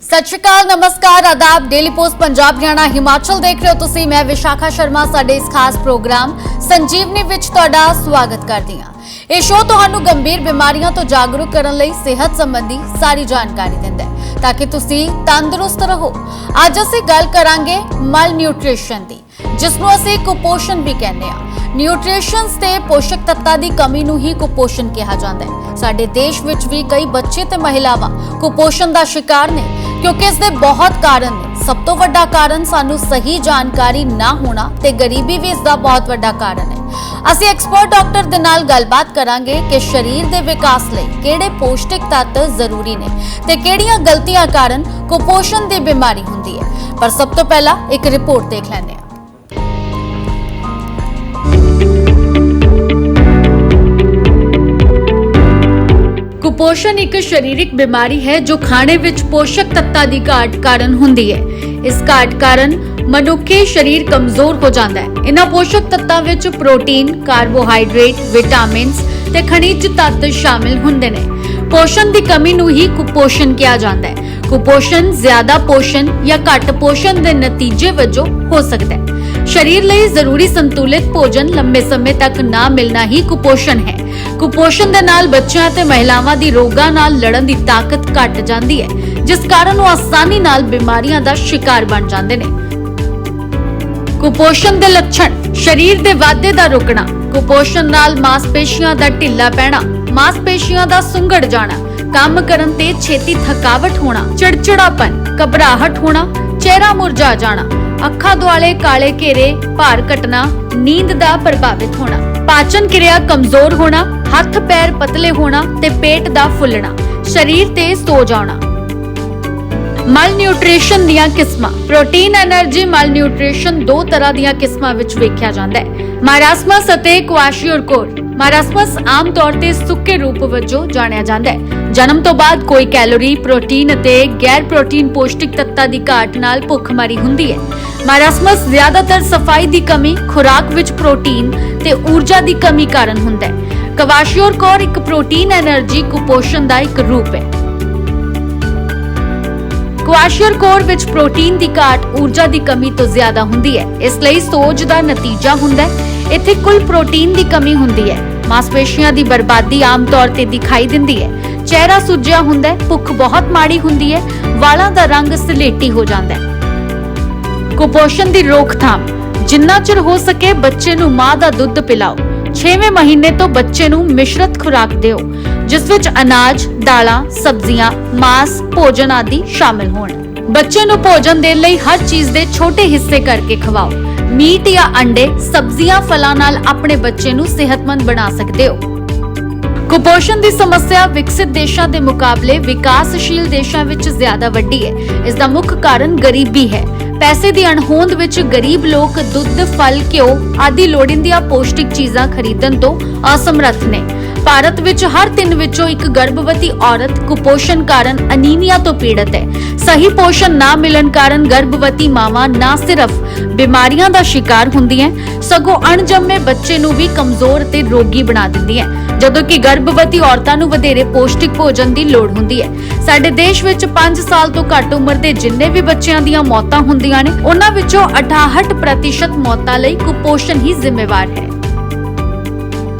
सत श्री अकाल, नमस्कार, आदाब। डेली पोस्ट पंजाब हरियाणा हिमाचल देख रहे हो तुसी। मैं विशाखा शर्मा साडे इस खास प्रोग्राम संजीवनी विच तुहाडा स्वागत करदी हां। ਇਹ ਸ਼ੋਅ ਤੁਹਾਨੂੰ ਗੰਭੀਰ ਬਿਮਾਰੀਆਂ ਤੋਂ ਜਾਗਰੂਕ ਕਰਨ ਲਈ ਸਿਹਤ ਸੰਬੰਧੀ ਸਾਰੀ ਜਾਣਕਾਰੀ ਦਿੰਦਾ ਹੈ ਤਾਂ ਕਿ ਤੁਸੀਂ ਤੰਦਰੁਸਤ ਰਹੋ। ਅੱਜ ਅਸੀਂ ਗੱਲ ਕਰਾਂਗੇ ਮਲ ਨਿਊਟ੍ਰੀਸ਼ਨ ਦੀ, ਜਿਸ ਨੂੰ ਅਸੀਂ ਕੁਪੋਸ਼ਣ ਵੀ ਕਹਿੰਦੇ ਹਾਂ। ਨਿਊਟ੍ਰੀਸ਼ਨਸ ਤੇ ਪੋਸ਼ਕ ਤੱਤਾਂ ਦੀ ਕਮੀ ਨੂੰ ਹੀ ਕੁਪੋਸ਼ਣ ਕਿਹਾ ਜਾਂਦਾ ਹੈ। ਸਾਡੇ ਦੇਸ਼ ਵਿੱਚ ਵੀ ਕਈ ਬੱਚੇ ਤੇ ਮਹਿਲਾਵਾਂ ਕੁਪੋਸ਼ਣ ਦਾ ਸ਼ਿਕਾਰ ਨੇ, ਕਿਉਂਕਿ ਇਸ ਦੇ ਬਹੁਤ ਕਾਰਨ ਨੇ। ਸਭ ਤੋਂ ਵੱਡਾ ਕਾਰਨ ਸਾਨੂੰ ਸਹੀ ਜਾਣਕਾਰੀ ਨਾ ਹੋਣਾ ਤੇ ਗਰੀਬੀ ਵੀ ਇਸ ਦਾ ਬਹੁਤ ਵੱਡਾ ਕਾਰਨ ਹੈ। ਅਸੀਂ ਐਕਸਪਰਟ ਡਾਕਟਰ ਦੇ ਨਾਲ ਗੱਲਬਾਤ ਕਰਾਂਗੇ ਕਿ ਸਰੀਰ ਦੇ ਵਿਕਾਸ ਲਈ ਕਿਹੜੇ ਪੌਸ਼ਟਿਕ ਤੱਤ ਜ਼ਰੂਰੀ ਨੇ ਤੇ ਕਿਹੜੀਆਂ ਗਲਤੀਆਂ ਕਾਰਨ ਕੁਪੋਸ਼ਣ ਦੀ ਬਿਮਾਰੀ ਹੁੰਦੀ ਹੈ। ਪਰ ਸਭ ਤੋਂ ਪਹਿਲਾਂ ਇੱਕ ਰਿਪੋਰਟ ਦੇਖ ਲੈਂਦੇ ਹਾਂ। कुपोषण एक शारीरिक बीमारी है जो खाने विच पोषक तत्तां दी घाट कारण हुंदी है। इस घाट कारण मनुखे शरीर कमजोर हो जाता है। इन्हां पोषक तत्तां विच प्रोटीन, कार्बोहाइड्रेट, विटामिन्स ते खनिज तत्त शामिल हुंदे ने। पोषण दी कमी नूं ही कुपोषण किया जाता है। कुपोषण ज्यादा पोषण या घट पोषण दे नतीजे वजों हो सकता है। शरीर ਲਈ ਜ਼ਰੂਰੀ ਸੰਤੁਲਿਤ ਭੋਜਨ ਲੰਬੇ ਸਮੇਂ ਤੱਕ ਨਾ ਮਿਲਣਾ ਹੀ ਕੁਪੋਸ਼ਣ ਹੈ। ਕੁਪੋਸ਼ਣ ਦੇ ਨਾਲ ਬੱਚਿਆਂ ਤੇ ਮਹਿਲਾਵਾਂ ਦੀ ਰੋਗਾਂ ਨਾਲ ਲੜਨ ਦੀ ਤਾਕਤ ਘਟ ਜਾਂਦੀ ਹੈ, ਜਿਸ ਕਾਰਨ ਉਹ ਆਸਾਨੀ ਨਾਲ ਬਿਮਾਰੀਆਂ ਦਾ ਸ਼ਿਕਾਰ ਬਣ ਜਾਂਦੇ ਨੇ। ਕੁਪੋਸ਼ਣ ਦੇ ਲੱਛਣ: ਸਰੀਰ ਦੇ ਵਾਧੇ ਦਾ ਰੁਕਣਾ, ਕੁਪੋਸ਼ਣ ਨਾਲ ਮਾਸਪੇਸ਼ੀਆਂ ਦਾ ਢਿੱਲਾ ਪੈਣਾ, ਮਾਸਪੇਸ਼ੀਆਂ ਦਾ ਸੁੰਗੜ ਜਾਣਾ, ਕੰਮ ਕਰਨ ਤੇ ਛੇਤੀ ਥਕਾਵਟ ਹੋਣਾ, ਚਿੜਚਿੜਾਪਨ, ਘਬਰਾਹਟ ਹੋਣਾ, ਚਿਹਰਾ ਮੁਰਝਾ ਜਾਣਾ, ਅੱਖਾਂ ਦੁਆਲੇ ਕਾਲੇ ਘੇਰੇ, ਭਾਰ ਘਟਣਾ, ਨੀਂਦ ਦਾ ਪ੍ਰਭਾਵਿਤ ਹੋਣਾ, ਪਾਚਨ ਕਿਰਿਆ ਕਮਜ਼ੋਰ ਹੋਣਾ, ਹੱਥ ਪੈਰ ਪਤਲੇ ਹੋਣਾ ਤੇ ਪੇਟ ਦਾ ਫੁੱਲਣਾ, ਸਰੀਰ ਤੇ ਸੋ ਜਾਣਾ। ਮਲ ਨਿਊਟ੍ਰੀਸ਼ਨ ਦੀਆਂ ਕਿਸਮਾਂ: ਪ੍ਰੋਟੀਨ ਐਨਰਜੀ ਮਲ ਨਿਊਟ੍ਰੀਸ਼ਨ ਦੋ ਤਰ੍ਹਾਂ ਦੀਆਂ ਕਿਸਮਾਂ ਵਿੱਚ ਵੇਖਿਆ ਜਾਂਦਾ ਹੈ, ਮਾਰਾਸਮਸ ਅਤੇ ਕੁਆਸ਼ੀਓਰਕੋਰ। ਮਾਰਾਸਮਸ ਆਮ ਤੌਰ ਤੇ ਸੁੱਕੇ ਰੂਪ ਵਜੋਂ ਜਾਣਿਆ ਜਾਂਦਾ ਹੈ। ਜਨਮ ਤੋਂ ਬਾਅਦ ਕੋਈ ਕੈਲੋਰੀ, ਪ੍ਰੋਟੀਨ ਅਤੇ ਗੈਰ ਪ੍ਰੋਟੀਨ ਪੌਸ਼ਟਿਕ ਤੱਤਾਂ ਦੀ ਘਾਟ ਨਾਲ ਭੁੱਖਮਰੀ ਹੁੰਦੀ ਹੈ। ਮਾਰਾਸਮਸ ਜ਼ਿਆਦਾਤਰ ਸਫਾਈ ਦੀ ਕਮੀ, ਖੁਰਾਕ ਵਿੱਚ ਪ੍ਰੋਟੀਨ ਤੇ ਊਰਜਾ ਦੀ ਕਮੀ ਕਾਰਨ ਹੁੰਦਾ ਹੈ। ਕੁਆਸ਼ੀਓਰਕੋਰ ਇੱਕ ਪ੍ਰੋਟੀਨ ਐਨਰਜੀ ਕੁਪੋਸ਼ਣ ਦਾ ਇੱਕ ਰੂਪ ਹੈ। ਕੁਆਸ਼ੀਓਰਕੋਰ ਵਿੱਚ ਪ੍ਰੋਟੀਨ ਦੀ ਘਾਟ ਊਰਜਾ ਦੀ ਕਮੀ ਤੋਂ ਜ਼ਿਆਦਾ ਹੁੰਦੀ ਹੈ, ਇਸ ਲਈ ਸੋਜ ਦਾ ਨਤੀਜਾ ਹੁੰਦਾ ਹੈ। ਇੱਥੇ ਕੁੱਲ ਪ੍ਰੋਟੀਨ ਦੀ ਕਮੀ ਹੁੰਦੀ ਹੈ। ਮਾਸਪੇਸ਼ੀਆਂ ਦੀ ਬਰਬਾਦੀ ਆਮ ਤੌਰ ਤੇ ਦਿਖਾਈ ਦਿੰਦੀ ਹੈ। ਚਿਹਰਾ ਸੁੱਜਿਆ ਹੁੰਦਾ ਹੈ, ਭੁੱਖ ਬਹੁਤ ਮਾੜੀ ਹੁੰਦੀ ਹੈ, ਵਾਲਾਂ ਦਾ ਰੰਗ ਸਲੇਟੀ ਹੋ ਜਾਂਦਾ ਹੈ। ਕੁਪੋਸ਼ਣ ਦੀ ਰੋਕਥਾਮ: ਜਿੰਨਾ ਚਿਰ ਹੋ ਸਕੇ ਬੱਚੇ ਨੂੰ ਮਾਂ ਦਾ ਦੁੱਧ ਪਿਲਾਓ। 6ਵੇਂ ਮਹੀਨੇ ਤੋਂ ਬੱਚੇ ਨੂੰ ਮਿਸ਼ਰਤ ਖੁਰਾਕ ਦਿਓ, ਜਿਸ ਵਿੱਚ ਅਨਾਜ, ਦਾਲਾਂ, ਸਬਜ਼ੀਆਂ, ਮਾਸ, ਭੋਜਨ ਆਦਿ ਸ਼ਾਮਿਲ ਹੋਣ। ਬੱਚੇ ਨੂੰ ਭੋਜਨ ਦੇਣ ਲਈ ਹਰ ਚੀਜ਼ ਦੇ ਛੋਟੇ ਹਿੱਸੇ ਕਰਕੇ ਖਵਾਓ। ਮੀਟ ਜਾਂ ਅੰਡੇ, ਸਬਜ਼ੀਆਂ, ਫਲਾਂ ਨਾਲ ਆਪਣੇ ਬੱਚੇ ਨੂੰ ਸਿਹਤਮੰਦ ਬਣਾ ਸਕਦੇ ਹੋ। ਕੁਪੋਸ਼ਣ ਦੀ ਸਮੱਸਿਆ ਵਿਕਸਿਤ ਦੇਸ਼ਾਂ ਦੇ ਮੁਕਾਬਲੇ ਵਿਕਾਸਸ਼ੀਲ ਦੇਸ਼ਾਂ ਵਿੱਚ ਜ਼ਿਆਦਾ ਵੱਡੀ ਹੈ। ਇਸ ਦਾ ਮੁੱਖ ਕਾਰਨ ਗਰੀਬੀ ਹੈ। ਪੈਸੇ ਦੀ ਅਣਹੋਂਦ ਵਿੱਚ ਗਰੀਬ ਲੋਕ ਦੁੱਧ, ਫਲ, ਘਿਓ ਆਦਿ ਲੋੜੀਂਦੀਆਂ ਪੌਸ਼ਟਿਕ ਚੀਜ਼ਾਂ ਖਰੀਦਣ ਤੋਂ ਅਸਮਰੱਥ ਨੇ। ਭਾਰਤ ਵਿੱਚ ਹਰ 3 ਵਿੱਚੋਂ ਇੱਕ ਗਰਭਵਤੀ ਔਰਤ ਕੁਪੋਸ਼ਣ ਕਾਰਨ ਅਨੀਮੀਆ ਤੋਂ ਪੀੜਤ ਹੈ। ਸਹੀ ਪੋਸ਼ਣ ਨਾ ਮਿਲਣ ਕਾਰਨ ਗਰਭਵਤੀ ਮਾਵਾਂ ਨਾ ਸਿਰਫ ਬਿਮਾਰੀਆਂ ਦਾ ਸ਼ਿਕਾਰ ਹੁੰਦੀਆਂ, ਸਗੋਂ ਅਣਜੰਮੇ ਬੱਚੇ ਨੂੰ ਵੀ ਕਮਜ਼ੋਰ ਤੇ ਰੋਗੀ ਬਣਾ ਦਿੰਦੀਆਂ, ਜਦੋਂ ਕਿ ਗਰਭਵਤੀ ਔਰਤਾਂ ਨੂੰ ਵਧੇਰੇ ਪੌਸ਼ਟਿਕ ਭੋਜਨ ਦੀ ਲੋੜ ਹੁੰਦੀ ਹੈ। ਸਾਡੇ ਦੇਸ਼ ਵਿੱਚ 5 ਸਾਲ ਤੋਂ ਘੱਟ ਉਮਰ ਦੇ ਜਿੰਨੇ ਵੀ ਬੱਚਿਆਂ ਦੀਆਂ ਮੌਤਾਂ ਹੁੰਦੀਆਂ ਨੇ, ਉਹਨਾਂ ਵਿੱਚੋਂ 68% ਮੌਤਾਂ ਲਈ ਕੁਪੋਸ਼ਣ ਹੀ ਜ਼ਿੰਮੇਵਾਰ ਹੈ।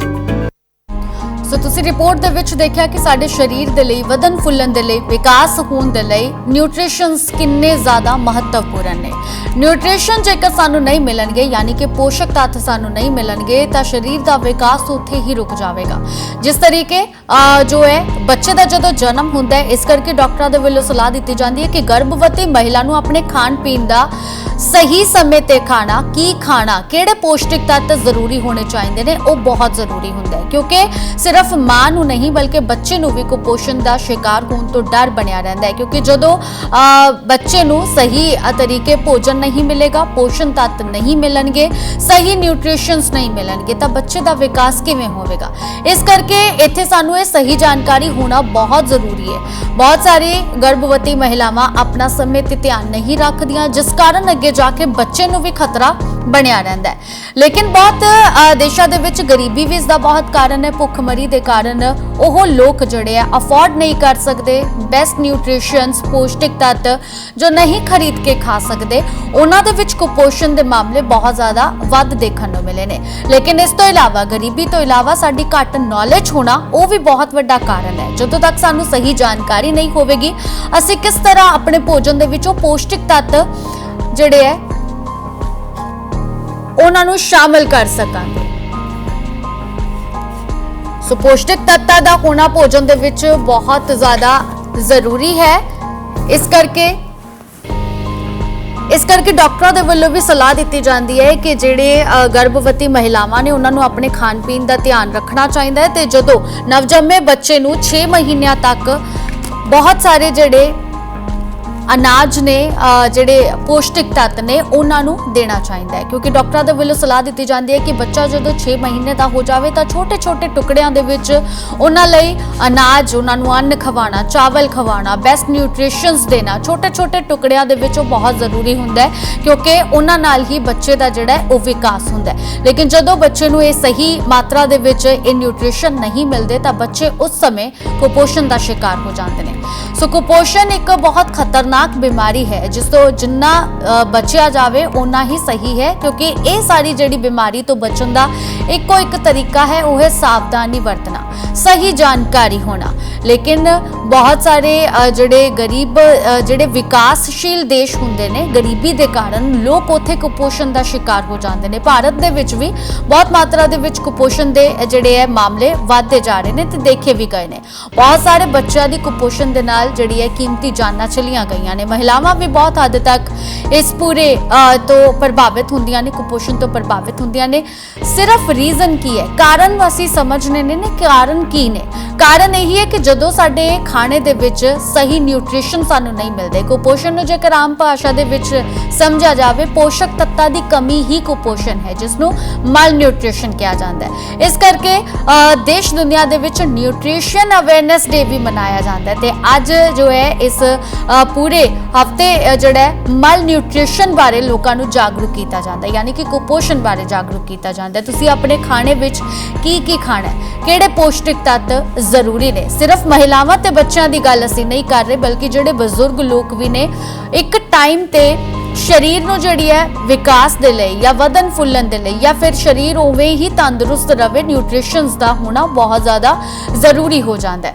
ਸੋ ਤੁਸੀਂ ਰਿਪੋਰਟ ਦੇ ਵਿੱਚ ਦੇਖਿਆ ਕਿ ਸਾਡੇ ਸਰੀਰ ਦੇ ਲਈ, ਵਧਣ ਫੁੱਲਣ ਦੇ ਲਈ, ਵਿਕਾਸ ਹੋਣ ਦੇ ਲਈ ਨਿਊਟ੍ਰੀਸ਼ਨਸ ਕਿੰਨੇ ਜ਼ਿਆਦਾ ਮਹੱਤਵਪੂਰਨ ਨੇ। ਨਿਊਟ੍ਰੀਸ਼ਨ ਜੇਕਰ ਸਾਨੂੰ ਨਹੀਂ ਮਿਲਣਗੇ, ਯਾਨੀ ਕਿ ਪੋਸ਼ਕ ਤੱਤ ਸਾਨੂੰ ਨਹੀਂ ਮਿਲਣਗੇ, ਤਾਂ ਸਰੀਰ ਦਾ ਵਿਕਾਸ ਉੱਥੇ ਹੀ ਰੁਕ ਜਾਵੇਗਾ। ਜਿਸ ਤਰੀਕੇ ਜੋ ਹੈ ਬੱਚੇ ਦਾ ਜਦੋਂ ਜਨਮ ਹੁੰਦਾ ਹੈ, ਇਸ ਕਰਕੇ ਡਾਕਟਰਾਂ ਦੇ ਵੱਲੋਂ ਸਲਾਹ ਦਿੱਤੀ ਜਾਂਦੀ ਹੈ ਕਿ ਗਰਭਵਤੀ ਮਹਿਲਾ ਨੂੰ ਆਪਣੇ ਖਾਣ ਪੀਣ ਦਾ ਸਹੀ ਸਮੇਂ ਤੇ ਖਾਣਾ, ਕੀ ਖਾਣਾ, ਕਿਹੜੇ ਪੌਸ਼ਟਿਕ ਤੱਤ ਜ਼ਰੂਰੀ ਹੋਣੇ ਚਾਹੀਦੇ ਨੇ, ਉਹ ਬਹੁਤ ਜ਼ਰੂਰੀ ਹੁੰਦਾ ਹੈ। ਕਿਉਂਕਿ ਸਿਰਫ ਮਾਂ ਨੂੰ ਨਹੀਂ ਬਲਕਿ ਬੱਚੇ ਨੂੰ ਵੀ ਕੁਪੋਸ਼ਣ ਦਾ ਸ਼ਿਕਾਰ ਹੋਣ ਤੋਂ ਡਰ ਬਣਿਆ ਰਹਿੰਦਾ ਹੈ। ਕਿਉਂਕਿ ਜਦੋਂ ਬੱਚੇ ਨੂੰ ਸਹੀ ਤਰੀਕੇ ਭੋਜਨ ਨਹੀਂ ਮਿਲੇਗਾ, ਪੋਸ਼ਣ ਤੱਤ ਨਹੀਂ ਮਿਲਣਗੇ, ਸਹੀ ਨਿਊਟ੍ਰੀਸ਼ਨਸ ਨਹੀਂ ਮਿਲਣਗੇ, ਤਾਂ ਬੱਚੇ ਦਾ ਵਿਕਾਸ ਕਿਵੇਂ ਹੋਵੇਗਾ। ਇਸ ਕਰਕੇ ਇੱਥੇ ਸਾਨੂੰ ਇਹ ਸਹੀ ਜਾਣਕਾਰੀ ਹੋਣਾ ਬਹੁਤ ਜ਼ਰੂਰੀ ਹੈ। ਬਹੁਤ ਸਾਰੀ ਗਰਭਵਤੀ ਮਹਿਲਾਵਾਂ ਆਪਣਾ ਸਮੇਂ ਤੇ ਧਿਆਨ ਨਹੀਂ ਰੱਖਦੀਆਂ, ਜਿਸ ਕਾਰਨ ਅੱਗੇ ਜਾ ਕੇ ਬੱਚੇ ਨੂੰ ਵੀ ਖਤਰਾ ਬਣਿਆ ਰਹਿੰਦਾ ਹੈ। ਲੇਕਿਨ ਬਹੁਤ ਦੇਸ਼ਾਂ ਦੇ ਵਿੱਚ ਗਰੀਬੀ ਵੀ ਇਸ ਦਾ ਬਹੁਤ ਕਾਰਨ ਹੈ। ਭੁੱਖਮਰੀ ਦੇ ਕਾਰਨ ਉਹ ਲੋਕ ਜਿਹੜੇ ਆ ਅਫੋਰਡ ਨਹੀਂ ਕਰ ਸਕਦੇ, ਬੈਸਟ ਨਿਊਟ੍ਰੀਸ਼ਨਸ ਪੌਸ਼ਟਿਕ ਤੱਤ ਜੋ ਨਹੀਂ ਖਰੀਦ ਕੇ ਖਾ ਸਕਦੇ, ਉਹਨਾਂ ਦੇ ਵਿੱਚ ਕੁਪੋਸ਼ਣ ਦੇ ਮਾਮਲੇ ਬਹੁਤ ਜ਼ਿਆਦਾ ਵੱਧ ਦੇਖਣ ਨੂੰ ਮਿਲੇ ਨੇ। ਲੇਕਿਨ ਇਸ ਤੋਂ ਇਲਾਵਾ ਗਰੀਬੀ ਤੋਂ ਇਲਾਵਾ ਸਾਡੀ ਘੱਟ ਨੌਲੇਜ ਹੋਣਾ ਉਹ ਵੀ ਬਹੁਤ ਵੱਡਾ ਕਾਰਨ ਹੈ। ਜਦੋਂ ਤੱਕ ਸਾਨੂੰ ਸਹੀ ਜਾਣਕਾਰੀ ਨਹੀਂ ਹੋਵੇਗੀ ਅਸੀਂ ਕਿਸ ਤਰ੍ਹਾਂ ਆਪਣੇ ਭੋਜਨ ਦੇ ਵਿੱਚੋਂ ਪੌਸ਼ਟਿਕ ਤੱਤ ਜਿਹੜੇ ਹੈ ਉਹਨਾਂ ਨੂੰ ਸ਼ਾਮਲ ਕਰ ਸਕਾਂਗੇ। ਸੋ ਪੌਸ਼ਟਿਕ ਤੱਤਾਂ ਦਾ ਹੋਣਾ ਭੋਜਨ ਦੇ ਵਿੱਚ ਬਹੁਤ ਜ਼ਿਆਦਾ ਜ਼ਰੂਰੀ ਹੈ। ਇਸ ਕਰਕੇ ਡਾਕਟਰਾਂ ਦੇ ਵੱਲੋਂ ਵੀ ਸਲਾਹ ਦਿੱਤੀ ਜਾਂਦੀ ਹੈ ਕਿ ਜਿਹੜੇ ਗਰਭਵਤੀ ਮਹਿਲਾਵਾਂ ਨੇ ਉਹਨਾਂ ਨੂੰ ਆਪਣੇ ਖਾਣ ਪੀਣ ਦਾ ਧਿਆਨ ਰੱਖਣਾ ਚਾਹੀਦਾ ਹੈ ਤੇ ਜਦੋਂ ਨਵਜੰਮੇ ਬੱਚੇ ਨੂੰ 6 ਮਹੀਨਿਆਂ ਤੱਕ ਬਹੁਤ ਸਾਰੇ ਜਿਹੜੇ ਅਨਾਜ ਨੇ ਜਿਹੜੇ ਪੌਸ਼ਟਿਕ ਤੱਤ ਨੇ ਉਹਨਾਂ ਨੂੰ ਦੇਣਾ ਚਾਹੀਦਾ ਹੈ, ਕਿਉਂਕਿ ਡਾਕਟਰਾਂ ਦੇ ਵੱਲੋਂ ਸਲਾਹ ਦਿੱਤੀ ਜਾਂਦੀ ਹੈ ਕਿ ਬੱਚਾ ਜਦੋਂ 6 ਮਹੀਨੇ ਦਾ ਹੋ ਜਾਵੇ ਤਾਂ ਛੋਟੇ-ਛੋਟੇ ਟੁਕੜਿਆਂ ਦੇ ਵਿੱਚ ਉਹਨਾਂ ਲਈ ਅਨਾਜ, ਉਹਨਾਂ ਨੂੰ ਅੰਨ ਖਵਾਉਣਾ, ਚਾਵਲ ਖਵਾਉਣਾ, ਬੈਸਟ ਨਿਊਟ੍ਰੀਸ਼ਨਸ ਦੇਣਾ ਛੋਟੇ-ਛੋਟੇ ਟੁਕੜਿਆਂ ਦੇ ਵਿੱਚ ਉਹ ਬਹੁਤ ਜ਼ਰੂਰੀ ਹੁੰਦਾ ਹੈ, ਕਿਉਂਕਿ ਉਹਨਾਂ ਨਾਲ ਹੀ ਬੱਚੇ ਦਾ ਜਿਹੜਾ ਉਹ ਵਿਕਾਸ ਹੁੰਦਾ ਹੈ। ਲੇਕਿਨ ਜਦੋਂ ਬੱਚੇ ਨੂੰ ਇਹ ਸਹੀ ਮਾਤਰਾ ਦੇ ਵਿੱਚ ਇਹ ਨਿਊਟ੍ਰੀਸ਼ਨ ਨਹੀਂ ਮਿਲਦੇ ਤਾਂ ਬੱਚੇ ਉਸ ਸਮੇਂ ਕੁਪੋਸ਼ਣ ਦਾ ਸ਼ਿਕਾਰ ਹੋ ਜਾਂਦੇ ਨੇ। ਸੋ ਕੁਪੋਸ਼ਣ ਇੱਕ ਬਹੁਤ ਖਤਰਨਾਕ ਬਿਮਾਰੀ ਹੈ ਜਿਸ ਤੋਂ ਜਿੰਨਾ ਬਚਿਆ ਜਾਵੇ ਉਨਾ ਹੀ ਸਹੀ ਹੈ, ਕਿਉਂਕਿ ਇਹ ਸਾਰੀ ਜਿਹੜੀ ਬਿਮਾਰੀ ਤੋਂ ਬਚਣ ਦਾ ਇੱਕੋ ਇੱਕ ਤਰੀਕਾ ਹੈ, ਉਹ ਹੈ ਸਾਵਧਾਨੀ ਵਰਤਣਾ, ਸਹੀ ਜਾਣਕਾਰੀ ਹੋਣਾ। ਲੇਕਿਨ ਬਹੁਤ ਸਾਰੇ ਜਿਹੜੇ ਗਰੀਬ ਜਿਹੜੇ ਵਿਕਾਸਸ਼ੀਲ ਦੇਸ਼ ਹੁੰਦੇ ਨੇ, ਗਰੀਬੀ ਦੇ ਕਾਰਨ ਲੋਕ ਉੱਥੇ ਕੁਪੋਸ਼ਣ ਦਾ ਸ਼ਿਕਾਰ ਹੋ ਜਾਂਦੇ ਨੇ। ਭਾਰਤ ਦੇ ਵਿੱਚ ਵੀ ਬਹੁਤ ਮਾਤਰਾ ਦੇ ਵਿੱਚ ਕੁਪੋਸ਼ਣ ਦੇ ਜਿਹੜੇ ਹੈ ਮਾਮਲੇ ਵੱਧਦੇ ਜਾ ਰਹੇ ਨੇ ਤੇ ਦੇਖੇ ਵੀ ਗਏ ਨੇ। ਬਹੁਤ ਸਾਰੇ ਬੱਚਿਆਂ ਦੀ ਕੁਪੋਸ਼ਣ ਦੇ ਨਾਲ ਜਿਹੜੀ ਹੈ ਕੀਮਤੀ ਜਾਨਾਂ ਚਲੀਆਂ ਗਈਆਂ ਨੇ। ਮਹਿਲਾਵਾਂ ਵੀ ਬਹੁਤ ਹੱਦ ਤੱਕ ਇਸ ਪੂਰੇ ਤੋਂ ਪ੍ਰਭਾਵਿਤ ਹੁੰਦੀਆਂ ਨੇ, ਕੁਪੋਸ਼ਣ ਤੋਂ ਪ੍ਰਭਾਵਿਤ ਹੁੰਦੀਆਂ ਨੇ। ਸਿਰਫ ਰੀਜ਼ਨ ਕੀ ਹੈ, ਕਾਰਨ ਅਸੀਂ ਸਮਝਣੇ ਨੇ ਕਾਰਨ ਕੀ ਨੇ। ਕਾਰਨ ਇਹੀ ਹੈ ਕਿ ਜਦੋਂ ਸਾਡੇ ਖਾਣੇ ਦੇ ਵਿੱਚ ਸਹੀ ਨਿਊਟ੍ਰੀਸ਼ਨ ਸਾਨੂੰ ਨਹੀਂ ਮਿਲਦੇ, ਕੁਪੋਸ਼ਣ ਨੂੰ ਜੇਕਰ ਆਮ ਭਾਸ਼ਾ ਦੇ ਵਿੱਚ ਸਮਝਿਆ ਜਾਵੇ ਪੋਸ਼ਕ ਤੱਤਾਂ ਦੀ ਕਮੀ ਹੀ ਕੁਪੋਸ਼ਣ ਹੈ, ਜਿਸ ਨੂੰ ਮਲ ਨਿਊਟ੍ਰੀਸ਼ਨ ਕਿਹਾ ਜਾਂਦਾ ਹੈ। ਇਸ ਕਰਕੇ ਦੇਸ਼ ਦੁਨੀਆ ਦੇ ਵਿੱਚ ਨਿਊਟ੍ਰੀਸ਼ਨ ਅਵੇਅਰਨੈਸ ਡੇ ਵੀ ਮਨਾਇਆ ਜਾਂਦਾ ਹੈ ਤੇ ਅੱਜ ਜੋ ਹੈ ਇਸ ਪੂਰੇ ਹਫਤੇ ਜਿਹੜਾ ਮਲ ਨਿਊਟ੍ਰੀਸ਼ਨ ਬਾਰੇ ਲੋਕਾਂ ਨੂੰ ਜਾਗਰੂਕ ਕੀਤਾ ਜਾਂਦਾ ਹੈ, ਯਾਨੀ ਕਿ ਕੁਪੋਸ਼ਣ ਬਾਰੇ ਜਾਗਰੂਕ ਕੀਤਾ ਜਾਂਦਾ ਹੈ। ਤੁਸੀਂ ਆਪਣੇ ਖਾਣੇ ਵਿੱਚ ਕੀ ਖਾਣਾ ਹੈ, ਕਿਹੜੇ ਪੌਸ਼ਟਿਕ ਤੱਤ ਜ਼ਰੂਰੀ ਨੇ। ਸਿਰਫ ਮਹਿਲਾਵਾਂ ਤੇ ਬੱਚਿਆਂ ਦੀ ਗੱਲ ਅਸੀਂ ਨਹੀਂ ਕਰ ਰਹੇ, ਬਲਕਿ ਜਿਹੜੇ ਬਜ਼ੁਰਗ ਲੋਕ ਵੀ ਨੇ ਇੱਕ ਟਾਈਮ ਤੇ ਸਰੀਰ ਨੂੰ ਜਿਹੜੀ ਹੈ ਵਿਕਾਸ ਦੇ ਲਈ ਜਾਂ ਵਧਨ ਫੁੱਲਣ ਦੇ ਲਈ ਜਾਂ ਫਿਰ ਸਰੀਰ ਉਵੇਂ ਹੀ ਤੰਦਰੁਸਤ ਰਵੇ, ਨਿਊਟ੍ਰੀਸ਼ਨਸ ਦਾ ਹੋਣਾ ਬਹੁਤ ਜ਼ਿਆਦਾ ਜ਼ਰੂਰੀ ਹੋ ਜਾਂਦਾ ਹੈ।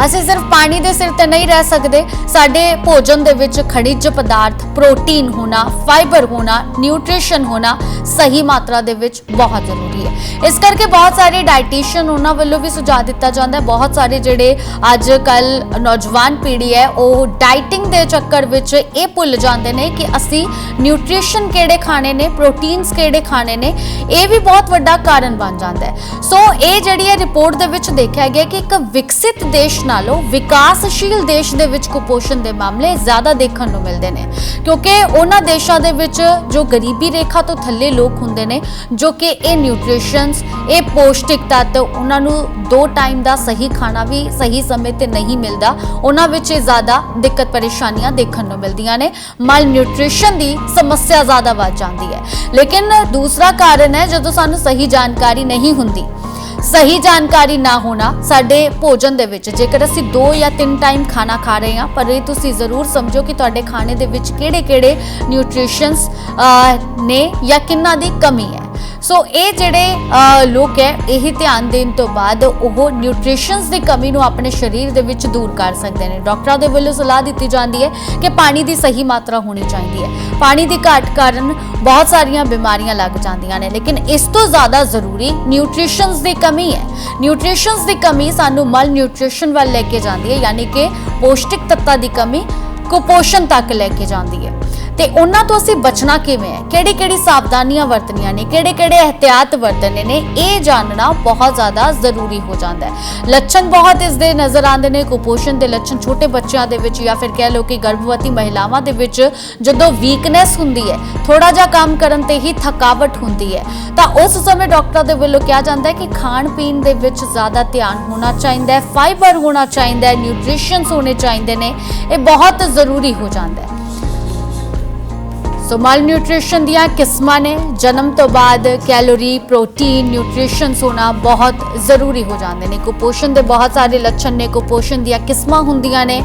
ਅਸੀਂ ਸਿਰਫ ਪਾਣੀ ਦੇ ਸਿਰ ਤੇ ਨਹੀਂ ਰਹਿ ਸਕਦੇ, ਸਾਡੇ ਭੋਜਨ ਦੇ ਵਿੱਚ ਖਣਿਜ ਪਦਾਰਥ, ਪ੍ਰੋਟੀਨ ਹੋਣਾ, ਫਾਈਬਰ ਹੋਣਾ, ਨਿਊਟ੍ਰੀਸ਼ਨ ਹੋਣਾ ਸਹੀ ਮਾਤਰਾ ਦੇ ਵਿੱਚ ਬਹੁਤ ਜ਼ਰੂਰੀ ਹੈ। ਇਸ ਕਰਕੇ ਬਹੁਤ ਸਾਰੇ ਡਾਈਟੀਸ਼ੀਅਨ ਉਹਨਾਂ ਵੱਲੋਂ ਵੀ ਸੁਝਾਅ ਦਿੱਤਾ ਜਾਂਦਾ ਹੈ। ਬਹੁਤ ਸਾਰੇ ਜਿਹੜੇ ਅੱਜ ਕੱਲ ਨੌਜਵਾਨ ਪੀੜ੍ਹੀ ਹੈ ਉਹ ਡਾਈਟਿੰਗ ਦੇ ਚੱਕਰ ਵਿੱਚ ਇਹ ਭੁੱਲ ਜਾਂਦੇ ਨੇ ਕਿ ਅਸੀਂ ਨਿਊਟ੍ਰੀਸ਼ਨ ਕਿਹੜੇ ਖਾਣੇ ਨੇ, ਪ੍ਰੋਟੀਨਸ ਕਿਹੜੇ ਖਾਣੇ ਨੇ, ਇਹ ਵੀ ਬਹੁਤ ਵੱਡਾ ਕਾਰਨ ਬਣ ਜਾਂਦਾ ਹੈ। ਸੋ ਇਹ ਜਿਹੜੀ ਹੈ ਰਿਪੋਰਟ ਦੇ ਵਿੱਚ ਦੇਖਿਆ ਗਿਆ ਕਿ ਇੱਕ ਵਿਕਸਿਤ ਦੇਸ਼ ਨਾਲੋਂ ਵਿਕਾਸਸ਼ੀਲ ਦੇਸ਼ ਦੇ ਵਿੱਚ ਕੁਪੋਸ਼ਣ ਦੇ ਮਾਮਲੇ ਜ਼ਿਆਦਾ ਦੇਖਣ ਨੂੰ ਮਿਲਦੇ ਨੇ, ਕਿਉਂਕਿ ਉਹਨਾਂ ਦੇਸ਼ਾਂ ਦੇ ਵਿੱਚ ਜੋ ਗਰੀਬੀ ਰੇਖਾ ਤੋਂ ਥੱਲੇ ਲੋਕ ਹੁੰਦੇ ਨੇ, ਜੋ ਕਿ ਇਹ ਨਿਊਟ੍ਰੀਸ਼ਨਸ, ਇਹ ਪੌਸ਼ਟਿਕ ਤੱਤ ਉਹਨਾਂ ਨੂੰ 2 ਟਾਈਮ ਦਾ ਸਹੀ ਖਾਣਾ ਵੀ ਸਹੀ ਸਮੇਂ ਤੇ ਨਹੀਂ ਮਿਲਦਾ, ਉਹਨਾਂ ਵਿੱਚ ਜ਼ਿਆਦਾ ਦਿੱਕਤ ਪਰੇਸ਼ਾਨੀਆਂ ਦੇਖਣ ਨੂੰ ਮਿਲਦੀਆਂ ਨੇ, ਮਲ ਨਿਊਟ੍ਰੀਸ਼ਨ ਦੀ ਸਮੱਸਿਆ ਜ਼ਿਆਦਾ ਵੱਧ ਜਾਂਦੀ ਹੈ। ਲੇਕਿਨ ਦੂਸਰਾ ਕਾਰਨ ਹੈ ਜਦੋਂ ਸਾਨੂੰ ਸਹੀ ਜਾਣਕਾਰੀ ਨਹੀਂ ਹੁੰਦੀ। ਸਹੀ ਜਾਣਕਾਰੀ ਨਾ ਹੋਣਾ ਸਾਡੇ ਭੋਜਨ ਦੇ ਵਿੱਚ, ਜੇਕਰ ਅਸੀਂ 2 ਜਾਂ 3 ਟਾਈਮ ਖਾਣਾ ਖਾ ਰਹੇ ਹਾਂ, ਪਰ ਇਹ ਤੁਸੀਂ ਜ਼ਰੂਰ ਸਮਝੋ ਕਿ ਤੁਹਾਡੇ ਖਾਣੇ ਦੇ ਵਿੱਚ ਕਿਹੜੇ-ਕਿਹੜੇ ਨਿਊਟ੍ਰੀਸ਼ਨਸ ਨੇ ਜਾਂ ਕਿੰਨਾ ਦੀ ਕਮੀ ਹੈ। ਸੋ ਇਹ ਜਿਹੜੇ ਲੋਕ ਹੈ ਇਹ ਧਿਆਨ ਦੇਣ ਤੋਂ ਬਾਅਦ ਉਹ ਨਿਊਟ੍ਰੀਸ਼ਨਸ ਦੀ ਕਮੀ ਨੂੰ ਆਪਣੇ ਸਰੀਰ ਦੇ ਵਿੱਚ ਦੂਰ ਕਰ ਸਕਦੇ ਨੇ। ਡਾਕਟਰਾਂ ਦੇ ਵੱਲੋਂ ਸਲਾਹ ਦਿੱਤੀ ਜਾਂਦੀ ਹੈ ਕਿ ਪਾਣੀ ਦੀ ਸਹੀ ਮਾਤਰਾ ਹੋਣੀ ਚਾਹੀਦੀ ਹੈ। ਪਾਣੀ ਦੀ ਘਾਟ ਕਾਰਨ ਬਹੁਤ ਸਾਰੀਆਂ ਬਿਮਾਰੀਆਂ ਲੱਗ ਜਾਂਦੀਆਂ ਨੇ, ਲੇਕਿਨ ਇਸ ਤੋਂ ਜ਼ਿਆਦਾ ਜ਼ਰੂਰੀ ਨਿਊਟ੍ਰੀਸ਼ਨਸ ਦੀ ਕਮੀ ਹੈ। ਨਿਊਟ੍ਰੀਸ਼ਨਸ ਦੀ ਕਮੀ ਸਾਨੂੰ ਮਲ ਨਿਊਟ੍ਰੀਸ਼ਨ ਵੱਲ ਲੈ ਕੇ ਜਾਂਦੀ ਹੈ, ਯਾਨੀ ਕਿ ਪੌਸ਼ਟਿਕ ਤੱਤਾਂ ਦੀ ਕਮੀ ਕੁਪੋਸ਼ਣ ਤੱਕ ਲੈ ਕੇ ਜਾਂਦੀ ਹੈ। ਤੇ ਉਹਨਾਂ ਤੋਂ ਅਸੀਂ ਬਚਣਾ ਕਿਵੇਂ ਹੈ, ਕਿਹੜੀ-ਕਿਹੜੀ ਸਾਵਧਾਨੀਆਂ ਵਰਤਣੀਆਂ ਨੇ, ਕਿਹੜੇ-ਕਿਹੜੇ ਇਹਤਿਆਤ ਵਰਤਣੇ ਨੇ, ਇਹ ਜਾਣਨਾ ਬਹੁਤ ਜ਼ਿਆਦਾ ਜ਼ਰੂਰੀ ਹੋ ਜਾਂਦਾ ਹੈ। ਲੱਛਣ ਬਹੁਤ ਇਸ ਦੇ ਨਜ਼ਰ ਆਉਂਦੇ ਨੇ, ਕੁਪੋਸ਼ਣ ਦੇ ਲੱਛਣ ਛੋਟੇ ਬੱਚਿਆਂ ਦੇ ਵਿੱਚ ਜਾਂ ਫਿਰ ਕਹਿ ਲਓ ਕਿ ਗਰਭਵਤੀ ਮਹਿਲਾਵਾਂ ਦੇ ਵਿੱਚ ਜਦੋਂ ਵੀਕਨੈਸ ਹੁੰਦੀ ਹੈ, ਥੋੜਾ ਜਿਹਾ ਕੰਮ ਕਰਨ ਤੇ ਹੀ ਥਕਾਵਟ ਹੁੰਦੀ ਹੈ, ਤਾਂ ਉਸ ਸਮੇਂ ਡਾਕਟਰ ਦੇ ਵੱਲੋਂ ਕਿਹਾ ਜਾਂਦਾ ਹੈ ਕਿ ਖਾਣ ਪੀਣ ਦੇ ਵਿੱਚ ਜ਼ਿਆਦਾ ਧਿਆਨ ਹੋਣਾ ਚਾਹੀਦਾ ਹੈ, ਫਾਈਬਰ ਹੋਣਾ ਚਾਹੀਦਾ ਹੈ, ਨਿਊਟ੍ਰੀਸ਼ਨਸ ਹੋਣੇ ਚਾਹੀਦੇ ਨੇ, ਇਹ ਬਹੁਤ ਜ਼ਰੂਰੀ ਹੋ ਜਾਂਦਾ ਹੈ। सो माल न्यूट्रिशन दियां किस्मां ने, जन्म तो बाद कैलोरी, प्रोटीन, न्यूट्रिशनस होना बहुत ज़रूरी हो जाते हैं। कुपोषण के बहुत सारे लक्षण ने, कुपोषण दियां किस्मां हुंदियां ने।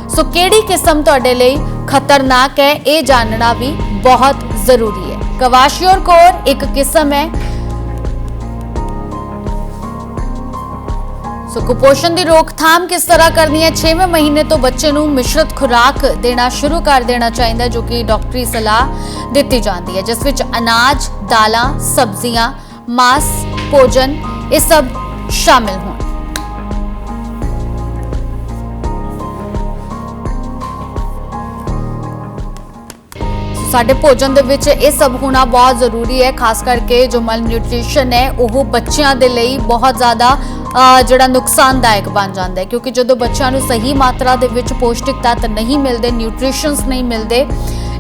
सो किहड़ी किस्म तुहाडे लई खतरनाक है, ये जानना भी बहुत ज़रूरी है। क्वाशियोरकोर एक किस्म है। सो कुपोषण की रोकथाम किस तरह करनी है? 6वें महीने तो बच्चे नूं मिश्रित खुराक देना शुरू कर देना चाहिए, जो कि डॉक्टरी सलाह दी जाती है, जिस विच अनाज, दालां, सब्जियां, मांस, भोजन ये सब शामिल हों। साडे भोजन दे विच ये सब होना बहुत जरूरी है। खास करके जो मल न्यूट्रिशन है वो बच्चों के लिए बहुत ज़्यादा ਜਿਹੜਾ नुकसानदायक बन जाता है, क्योंकि जो बच्चों को सही मात्रा दे विच पौष्टिक तत्व नहीं मिलते, न्यूट्रिशनस नहीं मिलते,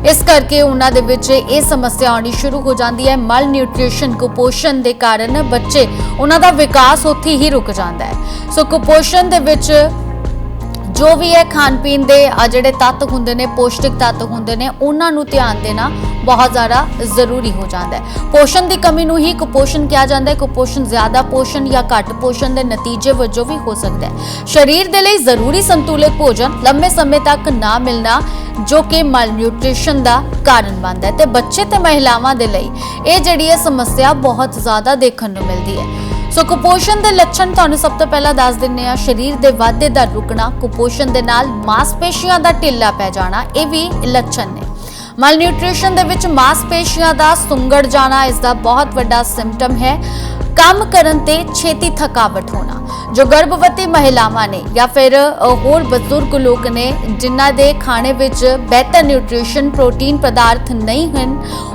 इस करके उन्होंने विच ये समस्या आनी शुरू हो जाती है। मल न्यूट्रिशन कुपोषण के कारण बच्चे उन्हों का विकास उत्थे ही रुक जाता है। सो कुपोषण दे विच जो भी है खान पीन के जोड़े तत्व होंगे ने, पौष्टिक तत्व होंगे ने, उन्होंने ध्यान देना बहुत ज़्यादा जरूरी हो जाता है। पोषण की कमी नूं ही कुपोषण कहा जाता है। कुपोषण ज़्यादा पोषण या घट पोषण के नतीजे वजों भी हो सकता है। शरीर के लिए जरूरी संतुलित भोजन लंबे समय तक ना मिलना, जो कि मल न्यूट्रिशन का कारण बनता है। तो बच्चे ते महिलावां दे लई ये जिहड़ी समस्या बहुत ज़्यादा देखने को मिलती है। सो कुपोषण के लक्षण तुहानूं सब तो पहला दस दिंदे आ। शरीर के वाधे का रुकना, कुपोषण के नाल मांसपेशियां का ढिल्ला पै जाना, ये भी लक्षण ने। मल न्यूट्रिशन दे विच मांसपेशियां का सुंगड़ जाना इसका बहुत बड़ा सिम्पटम है। काम करन ते छेती थकावट होना। जो गर्भवती महिलावां ने या फिर होर बजुर्ग लोग ने जिन्हां दे खाने विच बेहतर न्यूट्रिशन प्रोटीन पदार्थ नहीं हैं,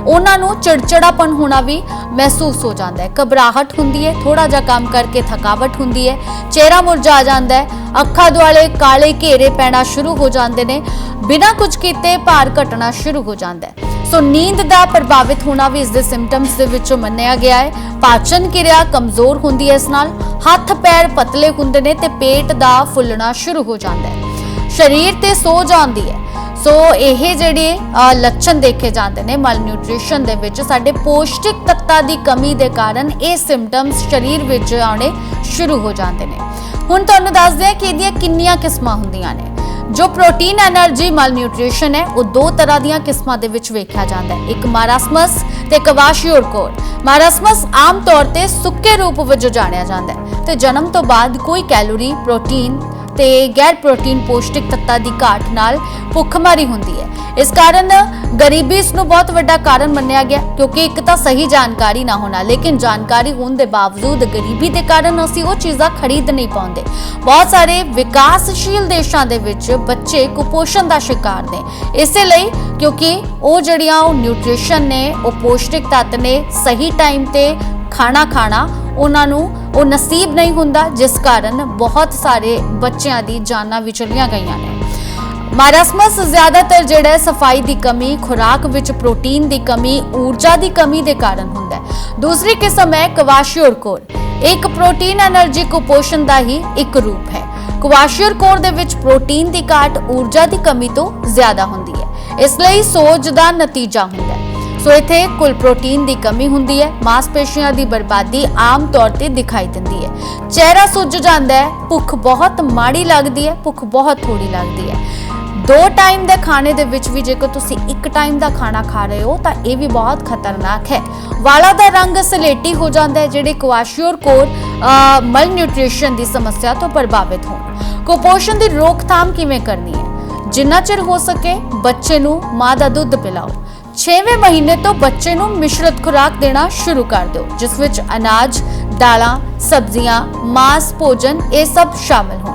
उन्हां नूं चिड़चिड़ापन होना भी महसूस हो जाता है। घबराहट हुंदी है, थोड़ा जा काम करके थकावट हुंदी है, चेहरा मुरझा जाता है, अखां दुआले काले घेरे पैना शुरू हो जाते हैं, बिना कुछ कीते भार घटना शुरू हो जाता है। सो नींद का प्रभावित होना भी इसके सिम्पटम्स दे विचों मन्निया गया है। पाचन क्रिया कमजोर होंदी है, इस नाल हथ पैर पतले हुंदे ने ते पेट दा फुलना शुरू हो जाता है, शरीर ते सो जाती है। सो ये जिहड़े लक्षण देखे जाते हैं मल न्यूट्रिशन दे विच साडे पौष्टिक तत्तां दी कमी के कारण ये सिम्पटम्स शरीर विच आने शुरू हो जाते हैं। हुण तुहानूं दसदे हां कि इहदियां किन्नियां किस्मां हुंदियां ने। जो प्रोटीन एनर्जी मल न्यूट्रिशन है वो दो तरह दी किस्मां दे विच वेख्या जाता है, एक मारास्मस ते क्वाशियोरकोर। मारास्मस आम तौर ते सुक्के रूप वजों जानिया जाता है ते जन्म तो बाद कोई कैलोरी, प्रोटीन ते गैर प्रोटीन पौष्टिक तत्तां दी घाट नाल भुखमरी हुंदी है। इस कारण गरीबी इसनूं बहुत वड्डा कारण मन्निया गया, क्योंकि एक तो सही जानकारी ना होना, लेकिन जानकारी होने के बावजूद गरीबी के कारण असीं वो चीज़ां खरीद नहीं पाउंदे। बहुत सारे विकासशील देशों के विच बच्चे कुपोषण का शिकार ने, इसलिए क्योंकि वो जड़ियां न्यूट्रिशन ने, वो पौष्टिक तत्व ने, सही टाइम ते खाना खाना उन्होंने वो नसीब नहीं हुंदा, जिस कारण बहुत सारे बच्चों की जानां भी चलियां गईयां ने। मारास्मस ज्यादातर जिहड़ा सफाई की कमी, खुराक विच प्रोटीन की कमी, ऊर्जा की कमी के कारण हुंदा है। दूसरी किस्म है क्वाशियोरकोर, एक प्रोटीन एनर्जी कुपोषण का ही एक रूप है। क्वाशियोरकोर दे विच प्रोटीन की घाट, ऊर्जा की कमी तो ज्यादा हुंदी है, इसलिए सोज का नतीजा हुंदा है। सो इत्थे कुल प्रोटीन की कमी हुंदी है, मांसपेशियां की बर्बादी आम तौर पर दिखाई दिंदी है, चेहरा सुज जाता है, भुख बहुत माड़ी लगती है, भुख बहुत थोड़ी लगती है। दो टाइम के खाने दे विच भी जेकर तुसी एक टाइम का खाना खा रहे हो तो ये भी बहुत खतरनाक है। वाला का रंग सलेटी हो जाता है, जिहड़े क्वाशियोरकोर मल न्यूट्रिशन की समस्या तो प्रभावित हो। कुपोषण की रोकथाम किवें करनी है? जिन्ना चिर हो सके बच्चे नूं मां दा दुध पिलाओ। 6वें महीने तो बच्चे नूं मिश्रित खुराक देना शुरू कर दो, जिस विच अनाज, दालां, सब्जियां, मांस, भोजन ये सब शामिल हो।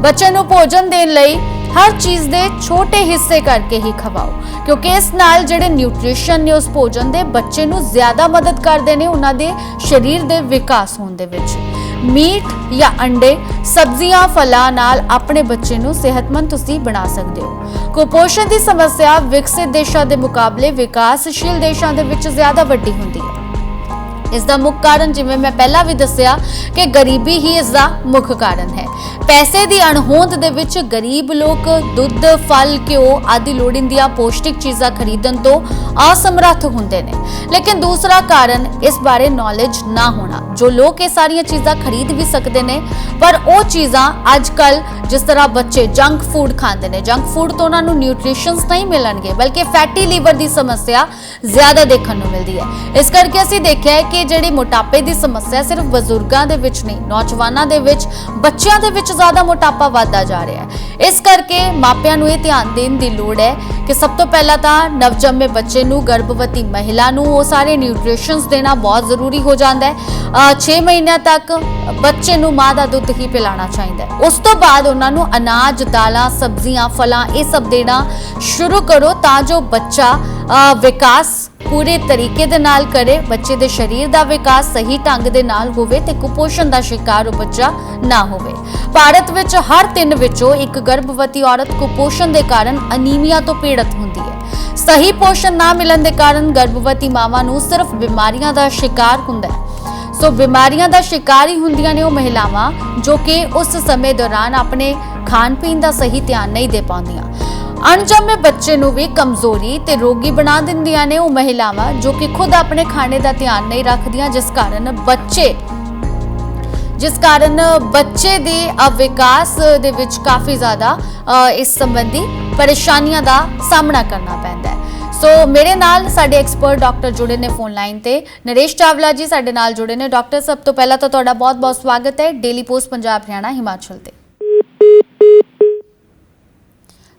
बच्चे नूं भोजन देण लई हर चीज़ दे छोटे हिस्से करके ही खवाओ, क्योंकि इस नाल जिहड़े न्यूट्रिशन ने उस भोजन दे बच्चे नूं ज्यादा मदद करदे ने उन्हां दे शरीर दे विकास होण दे विच। मीट या अंडे, सब्जियां, फलां नाल अपने बच्चे नूं सेहतमंद तुसीं बना सकदे हो। कुपोषण की समस्या विकसित देशों के मुकाबले विकासशील देशों के विच ज्यादा वड्डी हुंदी है। इस दा मुख्य कारण जिवें मैं पहला भी दस्सिया कि गरीबी ही इस दा मुख्य कारण है। पैसे की अणहोंद दे विच गरीब लोग दुध फल घ्यो आदि लोड़ींदियां पौष्टिक चीज़ां खरीदण तो असमर्थ हुंदे ने। लेकिन दूसरा कारण इस बारे नॉलेज ना होना। जो लोग ये सारियां चीज़ां खरीद भी सकते ने पर वो चीज़ां अजकल जिस तरह बच्चे जंक फूड खाते हैं, जंक फूड तो उन्होंने न्यूट्रिशंस नहीं मिलणगे बल्कि फैटी लीवर की समस्या ज्यादा देखने को मिलती है। इस करके असीं देखिया है कि जिहड़ी मोटापे की समस्या सिर्फ बजुर्गों के विच नहीं, नौजवानों के विच, बच्चों के विच ज्यादा मोटापा बढ़ता जा रहा है। इस करके मापियां नूं इह ध्यान देण दी लोड़ है कि सब तो पहला तो नवजन्मे बच्चे नूं, गर्भवती महिला नूं वो सारे न्यूट्रिशंस देना बहुत जरूरी हो जाता है। 6 महीनों तक बच्चे नूं मां दा दुध ही पिलाना चाहिए। उस तो बाद उन्होंने अनाज, दालां, सब्जियां, फलां ये सब देना शुरू करो तां जो बच्चा विकास पूरे तरीके दे नाल करे, बच्चे दे शरीर दा विकास सही ढंग दे नाल होवे ते कुपोषण दा शिकार वो बच्चा ना होवे। भारत विच हर 3 विचों एक गर्भवती औरत कुपोषण दे कारण अनीमिया तो पीड़ित हुंदी है। सही पोषण ना मिलन दे कारण गर्भवती मावां नूं सिर्फ बीमारियां दा शिकार हुंदा है। सो बीमारियां दा शिकार ही हुंदियां ने वो महिलावां जो कि उस समय दौरान अपने खान पीन का सही ध्यान नहीं दे पाउंदियां। अणजन्मे बच्चे नूं भी कमजोरी ते रोगी बना दिंदियां ने वो महिलावां जो कि खुद अपने खाने का ध्यान नहीं रखदियां, जिस कारण बच्चे दे विकास दे विच काफ़ी ज़्यादा इस संबंधी परेशानियां का सामना करना पैंदा है। सो मेरे नाल साडे एक्सपर्ट डॉक्टर जुड़े ने फोन लाइन ते। नरेश चावला जी साडे नाल जुड़े ने। डॉक्टर, सब तो पहला तो तुहाडा बहुत बहुत स्वागत है डेली पोस्ट पंजाब हरियाणा हिमाचल ते।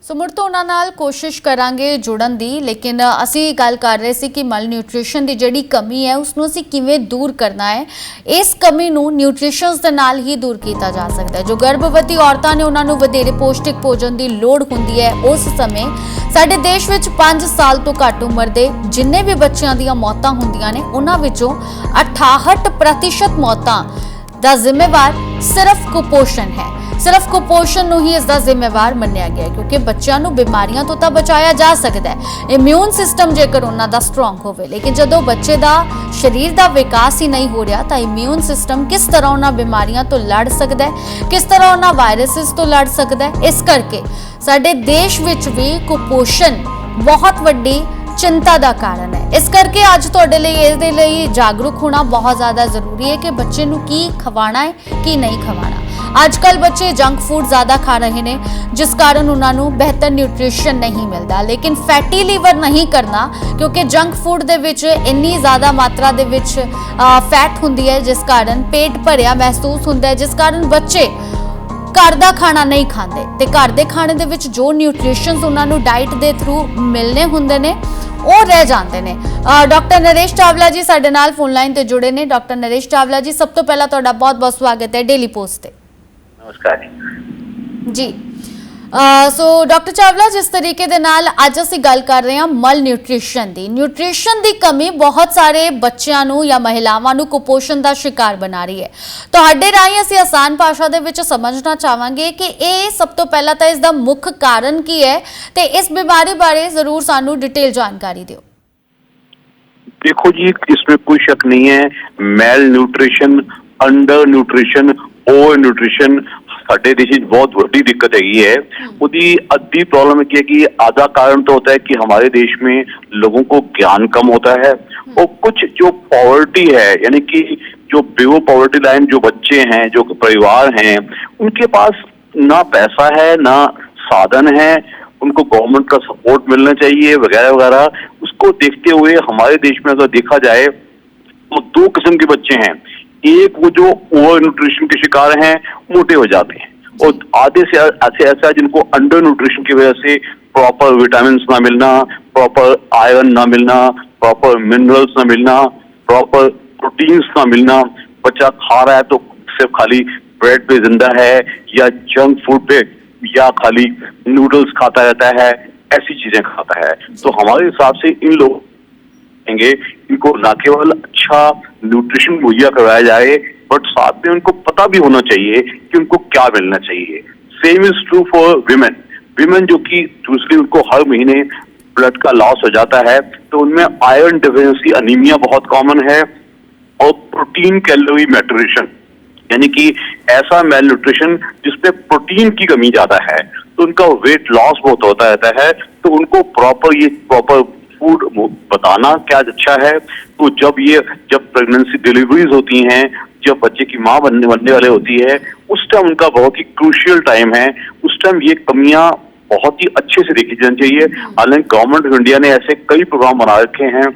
सो मुड़ तो उन्हां नाल कोशिश करांगे जुड़न दी, लेकिन असी गल कर रहे सी कि मल न्यूट्रिशन की जिहड़ी कमी है उसनूं असी किवें दूर करना है। इस कमी नूं न्यूट्रिशंस दे नाल ही दूर किया जा सकता है। जो गर्भवती औरतां ने उन्हां नूं वधेरे पौष्टिक भोजन की लोड़ हुंदी है उस समय साडे देश विच 5 साल तो घੱਟ उम्र के जिन्ने भी बच्चों दीयां मौतां हुंदियां ने उन्हां विचों 68% मौतां दा जिम्मेवार सिर्फ कुपोषण है। सिर्फ कुपोषण नूं ही इसका जिम्मेवार मन्निया गया क्योंकि बच्चों नूं बीमारियां तो बचाया जा सकता है, इम्यून सिस्टम जेकर उन्हां दा स्ट्रोंग होवे। लेकिन जदों बच्चे दा शरीर दा विकास ही नहीं हो रहा तो इम्यून सिस्टम किस तरह उन्हां बीमारियां तो लड़ सकता है, किस तरह उन्हां वायरसिस तो लड़ सकता है। इस करके साडे देश विच भी कुपोषण बहुत वड्डी चिंता का कारण है। इस करके अज तुहाडे लई इसदे लई जागरूक होना बहुत ज़्यादा जरूरी है कि बच्चे नूं की खवाना है की नहीं खवाना। आजकल बच्चे जंक फूड ज़्यादा खा रहे हैं जिस कारण उन्होंने बेहतर न्यूट्रिशन नहीं मिलता। लेकिन फैटी लीवर नहीं करना क्योंकि जंक फूड दे विच इन्नी ज़्यादा मात्रा दे विच फैट हुंदी है जिस कारण पेट भरिया महसूस होता है, जिस कारण बच्चे घर का खाना नहीं खाते ते घर के खाने दे विच जो न्यूट्रिशंस उन्होंने डाइट के थ्रू मिलने होंदे ने वो रह जाते हैं। डॉक्टर नरेश चावला जी साडे नाल फोन लाइन ते जुड़े ने। डॉक्टर नरेश चावला जी, सब तो पहला तुहाडा बहुत बहुत स्वागत है डेली पोस्ट ते। नमस्कार जी। सो डॉक्टर चावला, जिस तरीके दे नाल अज असीं गल कर रहे हैं मल न्यूट्रिशन दी कमी बहुत सारे बच्चों नूं या महिलावां नूं कुपोषण का शिकार बना रही है। तुहाडे राहीं असीं आसान भाषा दे विच समझना चाहांगे कि ये सब तो पहला तो इसका मुख्य कारण की है ते इस बीमारी बारे जरूर सानू डिटेल जानकारी दिओ। देखो जी, इसमें कोई शक नहीं है, malnutrition, under nutrition, over nutrition साडे देश में बहुत बड़ी दिक्कत हैगी है। उसकी अद्धी प्रॉब्लम है कि आधा कारण तो होता है कि हमारे देश में लोगों को ज्ञान कम होता है और कुछ जो पॉवर्टी है, यानी कि जो बिलो पॉवर्टी लाइन जो बच्चे हैं, जो परिवार हैं, उनके पास ना पैसा है ना साधन है, उनको गवर्नमेंट का सपोर्ट मिलना चाहिए वगैरह वगैरह। उसको देखते हुए हमारे देश में अगर देखा जाए तो 2 किस्म के बच्चे हैं। एक वो जो ओवर न्यूट्रिशन के शिकार हैं, मोटे हो जाते हैं, और आधे से ऐसा जिनको अंडर न्यूट्रिशन की वजह से प्रॉपर विटामिन ना मिलना, प्रॉपर आयरन ना मिलना, प्रॉपर मिनरल्स ना मिलना, प्रॉपर प्रोटीन्स ना मिलना। बच्चा खा रहा है तो सिर्फ खाली ब्रेड पे जिंदा है या जंक फूड पे या खाली नूडल्स खाता रहता है, ऐसी चीजें खाता है। तो हमारे हिसाब से इन लोग इनको न केवल अच्छा न्यूट्रिशन मुहैया करवाया जाए बट साथ में उनको पता भी होना चाहिए कि उनको क्या मिलना चाहिए। Same is true for women जो कि दूसरी उनको हर महीने ब्लड का लॉस हो जाता है तो उनमें आयरन डिफिशिएंसी, अनीमिया बहुत कॉमन है। और प्रोटीन कैलोरी मैटरेशन, यानी कि ऐसा मेल न्यूट्रिशन जिसमें प्रोटीन की कमी ज्यादा है, तो उनका वेट लॉस बहुत होता रहता है। तो उनको प्रॉपर फूड बताना क्या अच्छा है। तो जब प्रेगनेंसी डिलीवरीज होती हैं, जब बच्चे की माँ बनने वाले होती है, उस टाइम उनका बहुत ही क्रूशियल टाइम है। उस टाइम ये कमियां बहुत ही अच्छे से देखी जानी चाहिए। हालांकि गवर्नमेंट ऑफ इंडिया ने ऐसे कई प्रोग्राम बना रखे हैं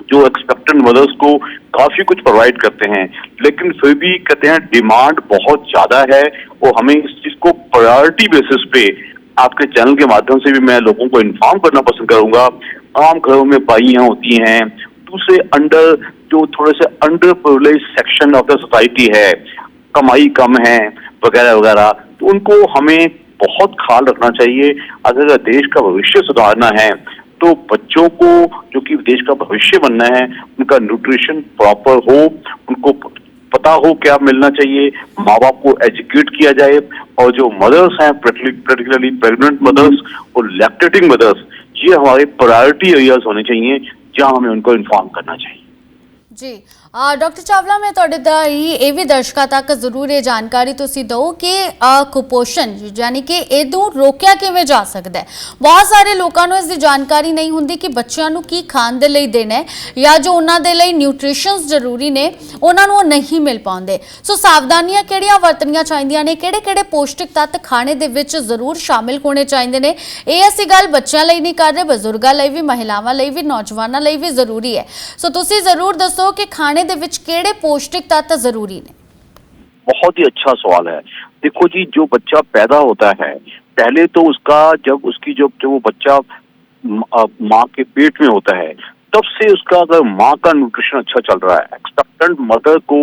जो एक्सपेक्टेंट मदर्स को काफी कुछ प्रोवाइड करते हैं, लेकिन फिर भी कहते हैं डिमांड बहुत ज्यादा है और हमें इस चीज को प्रायोरिटी बेसिस पे आपके चैनल के माध्यम से भी मैं लोगों को इन्फॉर्म करना पसंद करूंगा। आम घरों में बाइयां होती हैं, दूसरे जो थोड़े से under privilege section of the society है, कमाई कम है वगैरह वगैरह, तो उनको हमें बहुत ख्याल रखना चाहिए। अगर देश का भविष्य सुधारना है तो बच्चों को, जो कि देश का भविष्य बनना है, उनका न्यूट्रिशन प्रॉपर हो, उनको पता हो क्या मिलना चाहिए, माँ बाप को एजुकेट किया जाए। और जो मदर्स हैं, पर्टिकुलरली प्रेग्नेंट मदर्स और लैक्टेटिंग मदर्स, ये हमारे प्रायोरिटी एरियाज होने चाहिए जहां हमें उनको इन्फॉर्म करना चाहिए। जी डॉक्टर चावला, मैं ਤੁਹਾਡੇ ਦਾ ਇਹ ਵੀ ਦਰਸ਼ਕਾਂ ਤੱਕ ਜ਼ਰੂਰ ਇਹ ਜਾਣਕਾਰੀ ਤੁਸੀਂ ਦਿਓ ਕਿ ਕੁਪੋਸ਼ਣ ਯਾਨੀ ਕਿ ਇਹਨੂੰ ਰੋਕਿਆ ਕਿਵੇਂ ਜਾ ਸਕਦਾ ਹੈ। ਬਹੁਤ ਸਾਰੇ ਲੋਕਾਂ ਨੂੰ ਇਸ ਦੀ ਜਾਣਕਾਰੀ ਨਹੀਂ ਹੁੰਦੀ ਕਿ ਬੱਚਿਆਂ ਨੂੰ ਕੀ ਖਾਣ ਦੇ ਲਈ ਦੇਣਾ ਹੈ ਜਾਂ ਜੋ ਉਹਨਾਂ ਦੇ ਲਈ ਨਿਊਟ੍ਰੀਸ਼ਨਸ ਜ਼ਰੂਰੀ ਨੇ ਉਹਨਾਂ ਨੂੰ ਉਹ ਨਹੀਂ ਮਿਲ ਪਾਉਂਦੇ। ਸੋ ਸਾਵਧਾਨੀਆਂ ਕਿਹੜੀਆਂ ਵਰਤਣੀਆਂ ਚਾਹੀਦੀਆਂ ਨੇ, ਕਿਹੜੇ ਪੌਸ਼ਟਿਕ ਤੱਤ ਖਾਣੇ ਦੇ ਵਿੱਚ ਜ਼ਰੂਰ ਸ਼ਾਮਿਲ ਹੋਣੇ ਚਾਹੀਦੇ ਨੇ। ਇਹ ਅਸੀਂ ਗੱਲ ਬੱਚਿਆਂ ਲਈ ਨਹੀਂ ਕਰ ਰਹੇ, ਬਜ਼ੁਰਗਾਂ ਲਈ ਵੀ, ਮਹਿਲਾਵਾਂ ਲਈ ਵੀ, ਨੌਜਵਾਨਾਂ ਲਈ ਵੀ ਜ਼ਰੂਰੀ ਹੈ। ਸੋ ਤੁਸੀਂ ਜ਼ਰੂਰ ਦੱਸੋ कि खाने दे विच केड़े पौष्टिक तत्व जरूरी ने। बहुत ही अच्छा सवाल है। देखो जी, जो बच्चा पैदा होता है, पहले तो उसका जब वो बच्चा माँ के पेट में होता है, तब से उसका अगर माँ का न्यूट्रिशन अच्छा चल रहा है, एक्सपेक्टेंट मदर को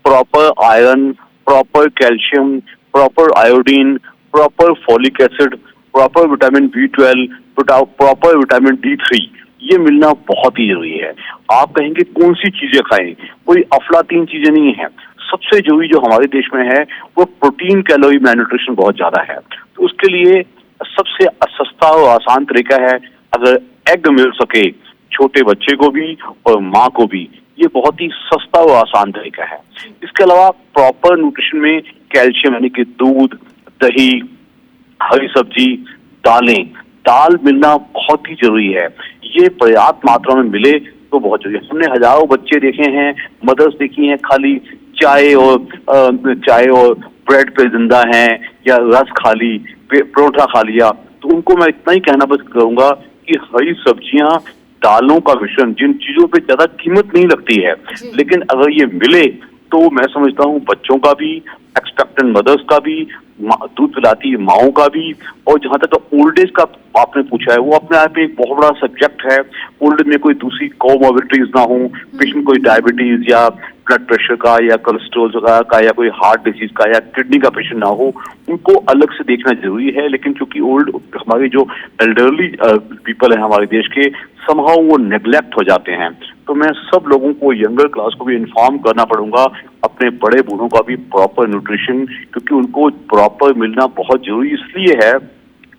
proper iron, proper calcium, proper iodine, proper folic acid, proper vitamin B12, proper vitamin D3, ये मिलना बहुत ही जरूरी है। आप कहेंगे कौन सी चीजें खाएं, कोई अफलातीन चीजें नहीं है। सबसे जरूरी जो हमारे देश में है वो प्रोटीन कैलोरी मैलन्यूट्रिशन बहुत ज्यादा है। तो उसके लिए सबसे सस्ता और आसान तरीका है, अगर एग मिल सके छोटे बच्चे को भी और माँ को भी, ये बहुत ही सस्ता और आसान तरीका है। इसके अलावा प्रॉपर न्यूट्रिशन में कैल्शियम यानी कि दूध, दही, हरी सब्जी, दाल मिलना बहुत ही जरूरी है। ये पर्याप्त मात्रा में मिले तो बहुत जरूरी है। हमने हजारों बच्चे देखे हैं, मदर्स देखी हैं, खाली चाय और ब्रेड पे जिंदा हैं, या रस खा ली, परोठा खा लिया। तो उनको मैं इतना ही कहना बस करूंगा कि हरी सब्जियां, दालों का मिश्रण, जिन चीजों पे ज्यादा कीमत नहीं लगती है, लेकिन अगर ये मिले तो मैं समझता हूँ बच्चों का भी, एक्सपेक्टेंट मदर्स का भी, दूध पिलाती माओं का भी। और जहां तक ओल्ड एज का आपने पूछा है, वो अपने आप में एक बहुत बड़ा सब्जेक्ट है। ओल्ड एज में कोई दूसरी कोमोर्बिडिटीज ना हो, पेशेंट कोई डायबिटीज या ब्लड प्रेशर का या कोलेस्ट्रॉल का या कोई हार्ट डिजीज का या किडनी का पेशेंट ना हो, उनको अलग से देखना जरूरी है। लेकिन क्योंकि हमारे जो एल्डरली पीपल है हमारे देश के, समहाउ वो नेग्लेक्ट हो जाते हैं। तो मैं सब लोगों को, यंगर क्लास को भी इन्फॉर्म करना पड़ूंगा, अपने बड़े बूढ़ों का भी प्रॉपर न्यूट्रिशन, क्योंकि उनको प्रॉपर मिलना बहुत जरूरी इसलिए है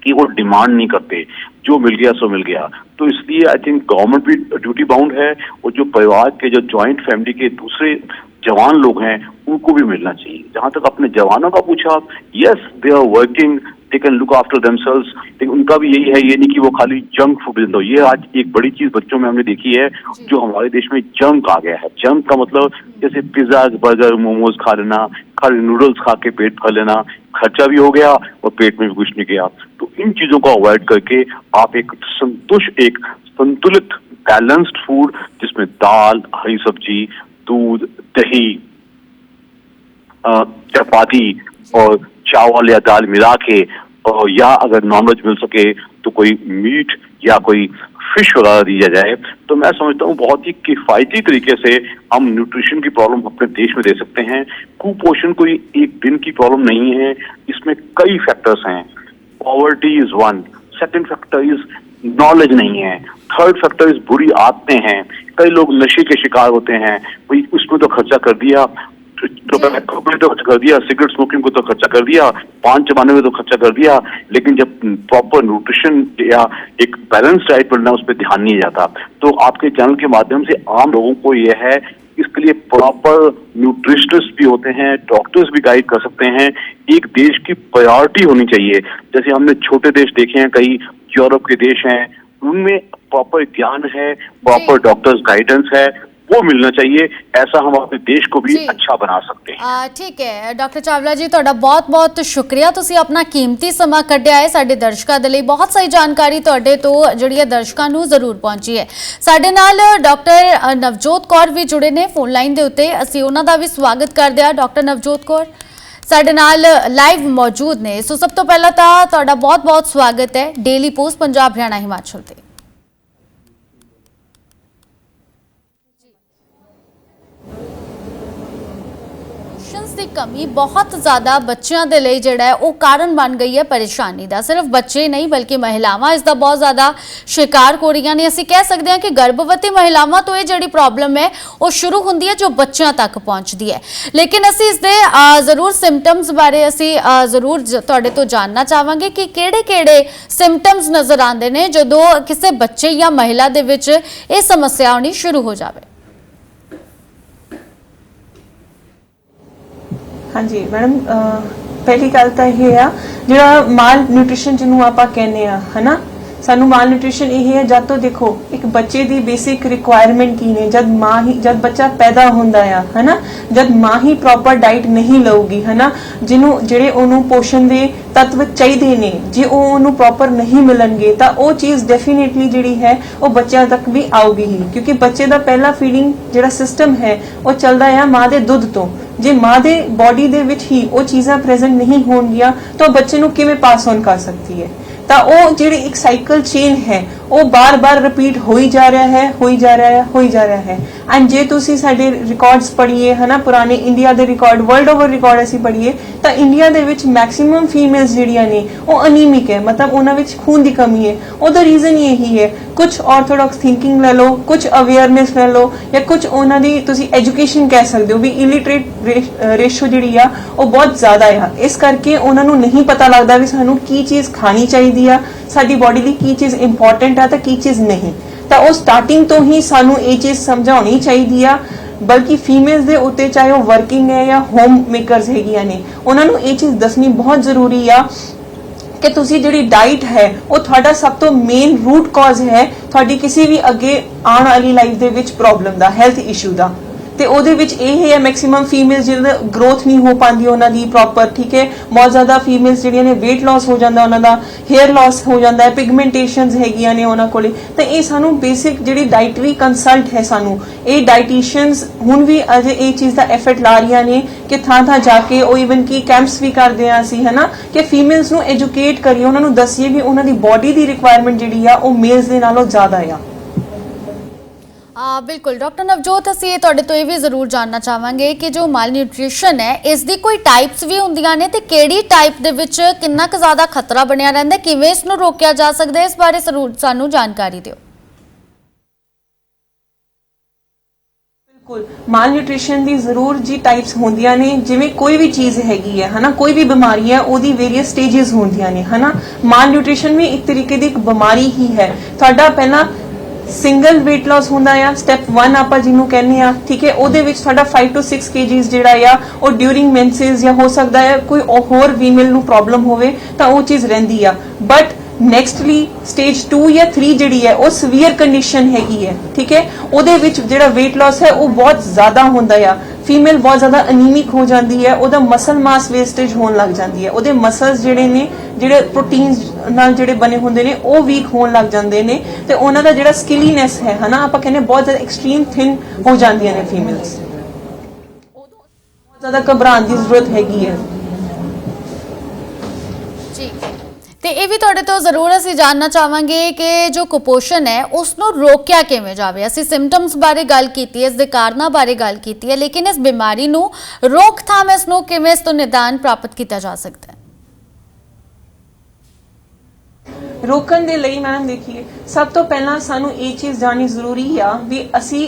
कि वो डिमांड नहीं करते, जो मिल गया सो मिल गया। तो इसलिए आई थिंक गवर्नमेंट भी ड्यूटी बाउंड है, और जो परिवार के, जो जॉइंट फैमिली के दूसरे जवान लोग हैं, उनको भी मिलना चाहिए। जहां तक अपने जवानों का पूछा, yes they are working, they can look after themselves, लेकिन उनका भी यही है, ये नहीं कि वो खाली जंक फूड दो। ये आज एक बड़ी चीज बच्चों में हमने देखी है, जो हमारे देश में जंक आ गया है। जंक का मतलब जैसे पिज्जा, बर्गर, मोमोज खा लेना, खाली नूडल्स खा के पेट भर लेना, खर्चा भी हो गया और पेट में भी कुछ नहीं गया। तो इन चीजों को अवॉइड करके आप एक संतुलित बैलेंस्ड फूड, जिसमें दाल, हरी सब्जी, दूध, दही, चपाती और चावल या दाल मिला के, और या अगर नॉनवेज मिल सके तो कोई मीट या कोई फिश वगैरह दिया जाए, तो मैं समझता हूँ बहुत ही किफायती तरीके से हम न्यूट्रिशन की प्रॉब्लम अपने देश में दे सकते हैं। कुपोषण कोई एक दिन की प्रॉब्लम नहीं है, इसमें कई फैक्टर्स हैं। Poverty is one, second factor is knowledge नहीं है, थर्ड फैक्टर इज बुरी आदतें हैं। कई लोग नशे के शिकार होते हैं, भाई उसमें तो खर्चा कर दिया, तो खर्चा कर दिया, सिगरेट स्मोकिंग को तो खर्चा कर दिया, पान चबाने में तो खर्चा कर दिया, लेकिन जब प्रॉपर न्यूट्रिशन या एक बैलेंस डाइट मिलना, उस पर ध्यान नहीं जाता। तो आपके चैनल के माध्यम से आम लोगों को यह है, इसके लिए प्रॉपर न्यूट्रिशनिस्ट भी होते हैं, डॉक्टर्स भी गाइड कर सकते हैं। एक देश की प्रायोरिटी होनी चाहिए, जैसे हमने छोटे देश देखे हैं, कई यूरोप के देश हैं, उनमें प्रॉपर ज्ञान है, प्रॉपर डॉक्टर्स गाइडेंस है, वो मिलना चाहिए। ऐसा हम अपने देश को भी अच्छा बना सकते हैं। ठीक है डॉक्टर चावला जी, ਤੁਹਾਡਾ ਬਹੁਤ-ਬਹੁਤ ਸ਼ੁਕਰੀਆ, ਤੁਸੀਂ ਆਪਣਾ ਕੀਮਤੀ ਸਮਾਂ ਕੱਢਿਆ ਹੈ ਸਾਡੇ ਦਰਸ਼ਕਾਂ ਦੇ ਲਈ। ਬਹੁਤ ਸਾਰੀ ਜਾਣਕਾਰੀ ਤੁਹਾਡੇ ਤੋਂ ਜਿਹੜੀ ਹੈ ਦਰਸ਼ਕਾਂ ਨੂੰ ਜ਼ਰੂਰ ਪਹੁੰਚੀ ਹੈ। ਸਾਡੇ ਨਾਲ ਡਾਕਟਰ ਨਵਜੋਤ ਕੌਰ ਵੀ ਜੁੜੇ ਨੇ ਫੋਨ ਲਾਈਨ ਦੇ ਉੱਤੇ, ਅਸੀਂ ਉਹਨਾਂ ਦਾ ਵੀ ਸਵਾਗਤ ਕਰਦੇ ਹਾਂ। ਡਾਕਟਰ ਨਵਜੋਤ ਕੌਰ ਸਾਡੇ ਨਾਲ ਲਾਈਵ ਮੌਜੂਦ ਨੇ। ਸੋ ਸਭ ਤੋਂ ਪਹਿਲਾਂ ਤਾਂ ਤੁਹਾਡਾ ਬਹੁਤ-ਬਹੁਤ ਸਵਾਗਤ ਹੈ ਡੇਲੀ ਪੋਸਟ ਪੰਜਾਬ ਹਰਿਆਣਾ ਹਿਮਾਚਲ ਤੇ। ਦੀ ਕਮੀ ਬਹੁਤ ਜ਼ਿਆਦਾ ਬੱਚਿਆਂ ਦੇ ਲਈ ਜਿਹੜਾ ਹੈ ਉਹ ਕਾਰਨ ਬਣ ਗਈ ਹੈ ਪਰੇਸ਼ਾਨੀ ਦਾ। ਸਿਰਫ ਬੱਚੇ ਨਹੀਂ ਬਲਕਿ ਮਹਿਲਾਵਾਂ ਇਸ ਦਾ ਬਹੁਤ ਜ਼ਿਆਦਾ ਸ਼ਿਕਾਰ ਹੋ ਰਹੀਆਂ ਨੇ। ਅਸੀਂ ਕਹਿ ਸਕਦੇ ਹਾਂ ਕਿ ਗਰਭਵਤੀ ਮਹਿਲਾਵਾਂ ਤੋਂ ਇਹ ਜਿਹੜੀ ਪ੍ਰੋਬਲਮ ਹੈ ਉਹ ਸ਼ੁਰੂ ਹੁੰਦੀ ਹੈ ਜੋ ਬੱਚਿਆਂ ਤੱਕ ਪਹੁੰਚਦੀ ਹੈ। ਲੇਕਿਨ ਅਸੀਂ ਇਸ ਦੇ ਜ਼ਰੂਰ ਸਿੰਪਟਮਸ ਬਾਰੇ ਅਸੀਂ ਜ਼ਰੂਰ ਤੁਹਾਡੇ ਤੋਂ ਜਾਣਨਾ ਚਾਹਾਂਗੇ ਕਿ ਕਿਹੜੇ-ਕਿਹੜੇ ਸਿੰਪਟਮਸ ਨਜ਼ਰ ਆਉਂਦੇ ਨੇ ਜਦੋਂ ਕਿਸੇ ਬੱਚੇ ਜਾਂ ਮਹਿਲਾ ਦੇ ਵਿੱਚ ਇਹ ਸਮੱਸਿਆ ਆਉਣੀ ਸ਼ੁਰੂ ਹੋ ਜਾਵੇ। हाँ जी मैडम, पहली गल तो यह है जो माल न्यूट्रिशन जिन्होंने आप कहने है ना, सानू माल न्यूट्रिशन यह है जब तो देखो एक बच्चे की बेसिक रिक्वायरमेंट की ने, जब बच्चा पैदा होंदा है ना, जब माँ ही प्रॉपर डाइट नहीं लऊगी है ना, जिन्हों जेड़े ओनू पोषण दे तत्व चाहिए ने जे ओनू प्रॉपर नहीं मिलणगे तो वो चीज़ डेफिनेटली जिहड़ी है वो बच्चों तक भी आऊगी ही, क्योंकि बच्चे का पहला फीडिंग जिहड़ा सिस्टम है वो चलता है माँ के दुध तो। जे माँ दे बॉडी दे विच ही वो चीज़ां प्रेजेंट नहीं होणगियां तो बच्चे नूं किवें पास ऑन कर सकती है। तो वो जिहड़ी एक साइकिल चेन है वो बार बार रिपीट हो ही जा रहा है, हो ही जा रहा है, हो ही जा रहा है। एंड जे तुसी साडे रिकॉर्ड्स पढ़िए है ना, पुराने इंडिया दे रिकॉर्ड, वर्ल्ड ओवर रिकॉर्ड असीं पढ़िए तो इंडिया दे विच मैक्सिमम फीमेल्स जिहड़ियां ने वो अनीमिक है, मतलब उन्हां विच खून की कमी है। उहदा रीजन यही है, कुछ ऑर्थोडॉक्स थिंकिंग ले लो, कुछ अवेयरनेस ले लो, या कुछ उन्हां दी तुसी एजुकेशन कह सकते हो भी इलिटरेट रेशो जिहड़ी आ वो बहुत ज़्यादा है। इस करके उन्हां नूं नहीं पता लगता भी सानू की चीज़ खानी चाहिए आ, साडी बॉडी दी की चीज़ इंपॉर्टेंट है तो की चीज़ नहीं। तो वो स्टार्टिंग तो ही सानू ये चीज़ समझानी चाहिए आ, बल्कि फीमेल्स दे उत्ते चाहे वो वर्किंग है या होम मेकरस हैगियां ने, उन्हां नूं ये चीज़ दसनी बहुत जरूरी आ कि तुसी जिहड़ी डाइट है वो तुहाडा सब तो मेन रूट कॉज है तुहाडी किसी भी अगे आने वाली लाइफ दे विच प्रॉब्लम दा, हेल्थ इशू दा। ते ओदे विच यह है मैक्सिमम फीमेल्स जिहदा ग्रोथ नहीं हो पाती उन्हां दी प्रॉपर, ठीक है, बहुत ज़्यादा फीमेल्स जिहड़ियां ने वेट लॉस हो जाता, उन्हां दा हेयर लॉस हो जाता है, पिगमेंटेशनस हैगियां ने उन्हां कोले। ते ये सानू बेसिक जिहड़ी डाइटरी कंसल्ट है सानू ये डाइटिशियंस हुण भी अजे ये चीज़ का एफर्ट ला रही ने कि थां थां जाके वो ईवन की कैंप्स भी करदे आ असीं है ना, कि फीमेल्स नू एजुकेट करिए, उन्हां नू दसीए भी उन्हां दी बॉडी दी रिक्वायरमेंट जिहड़ी आ वो मेल्स दे नालों ज़्यादा आ। बिल्कुल डॉक्टर नवजोत, ਅਸੀਂ ਤੁਹਾਡੇ ਤੋਂ ਇਹ ਵੀ ਜ਼ਰੂਰ ਜਾਣਨਾ ਚਾਹਾਂਗੇ ਕਿ ਜੋ ਮਾਲ ਨਿਊਟ੍ਰੀਸ਼ਨ ਹੈ ਇਸ ਦੀ ਕੋਈ ਟਾਈਪਸ ਵੀ ਹੁੰਦੀਆਂ ਨੇ ਤੇ ਕਿਹੜੀ ਟਾਈਪ ਦੇ ਵਿੱਚ ਕਿੰਨਾ ਕੁ ਜ਼ਿਆਦਾ ਖਤਰਾ ਬਣਿਆ ਰਹਿੰਦਾ, ਕਿਵੇਂ ਇਸ ਨੂੰ ਰੋਕਿਆ ਜਾ ਸਕਦਾ ਹੈ, ਇਸ ਬਾਰੇ ਜ਼ਰੂਰ ਸਾਨੂੰ ਜਾਣਕਾਰੀ ਦਿਓ। बिल्कुल, माल न्यूट्रिशन की जरूर जी टाइप्स होंदियां ने, जिवें कोई भी चीज़ हैगी है ना, कोई भी बीमारी है ओदी वेरियस स्टेजेस होंदियां ने है ना। माल न्यूट्रिशन भी एक तरीके की एक बीमारी ही है। तुहाडा पहला सिंगल वेट लॉस होंदा है, स्टैप 1 आप जिन्हों कहने आ, ठीक है, ओदे विच तुहाडा 5 to 6 kgs जिहड़ा आ वो ड्यूरिंग मेंसेस या हो सकता है कोई होर फीमेल नूं प्रॉब्लम होवे तां वो चीज़ रहिंदी आ। बट नैक्सटली स्टेज 2 या 3 जिहड़ी है वो सीवियर कंडीशन हैगी है, ठीक है, ओदे विच जिहड़ा वेट लॉस है वो बहुत ज़्यादा होंदा है, फीमेल बहुत ज़्यादा अनीमिक हो जाती है, ओदा मसल मास वेस्टेज होने लग जाती है, ओदे मसल्स जिहड़े ने जिहड़े प्रोटीन्स नाल जिहड़े बने होंदे ने वो वीक होने लग जाते हैं, तो उन्हां दा जिहड़ा स्किलीनेस है ना, आप कहने बहुत ज़्यादा एक्सट्रीम थिन हो जांदियां ने फीमेल्स, बहुत ज़्यादा घबराने की जरूरत हैगी है। ਤੇ ਇਹ ਵੀ ਤੁਹਾਡੇ ਤੋਂ ਜ਼ਰੂਰ ਅਸੀਂ ਜਾਣਨਾ ਚਾਹਾਂਗੇ ਕਿ ਜੋ ਕੁਪੋਸ਼ਣ ਹੈ ਉਸ ਨੂੰ ਰੋਕਿਆ ਕਿਵੇਂ ਜਾਵੇ। ਅਸੀਂ ਸਿੰਪਟਮਸ ਬਾਰੇ ਗੱਲ ਕੀਤੀ ਹੈ, ਇਸ ਦੇ ਕਾਰਨਾਂ ਬਾਰੇ ਗੱਲ ਕੀਤੀ ਹੈ, ਲੇਕਿਨ ਇਸ ਬਿਮਾਰੀ ਨੂੰ ਰੋਕਥਾਮ ਇਸ ਨੂੰ ਕਿਵੇਂ ਇਸ ਤੋਂ ਨਿਦਾਨ ਪ੍ਰਾਪਤ ਕੀਤਾ ਜਾ ਸਕਦਾ ਹੈ। रोकण दे लई मैडम देखिए सब तो पहला सानू ये चीज़ जाननी जरूरी आ भी असी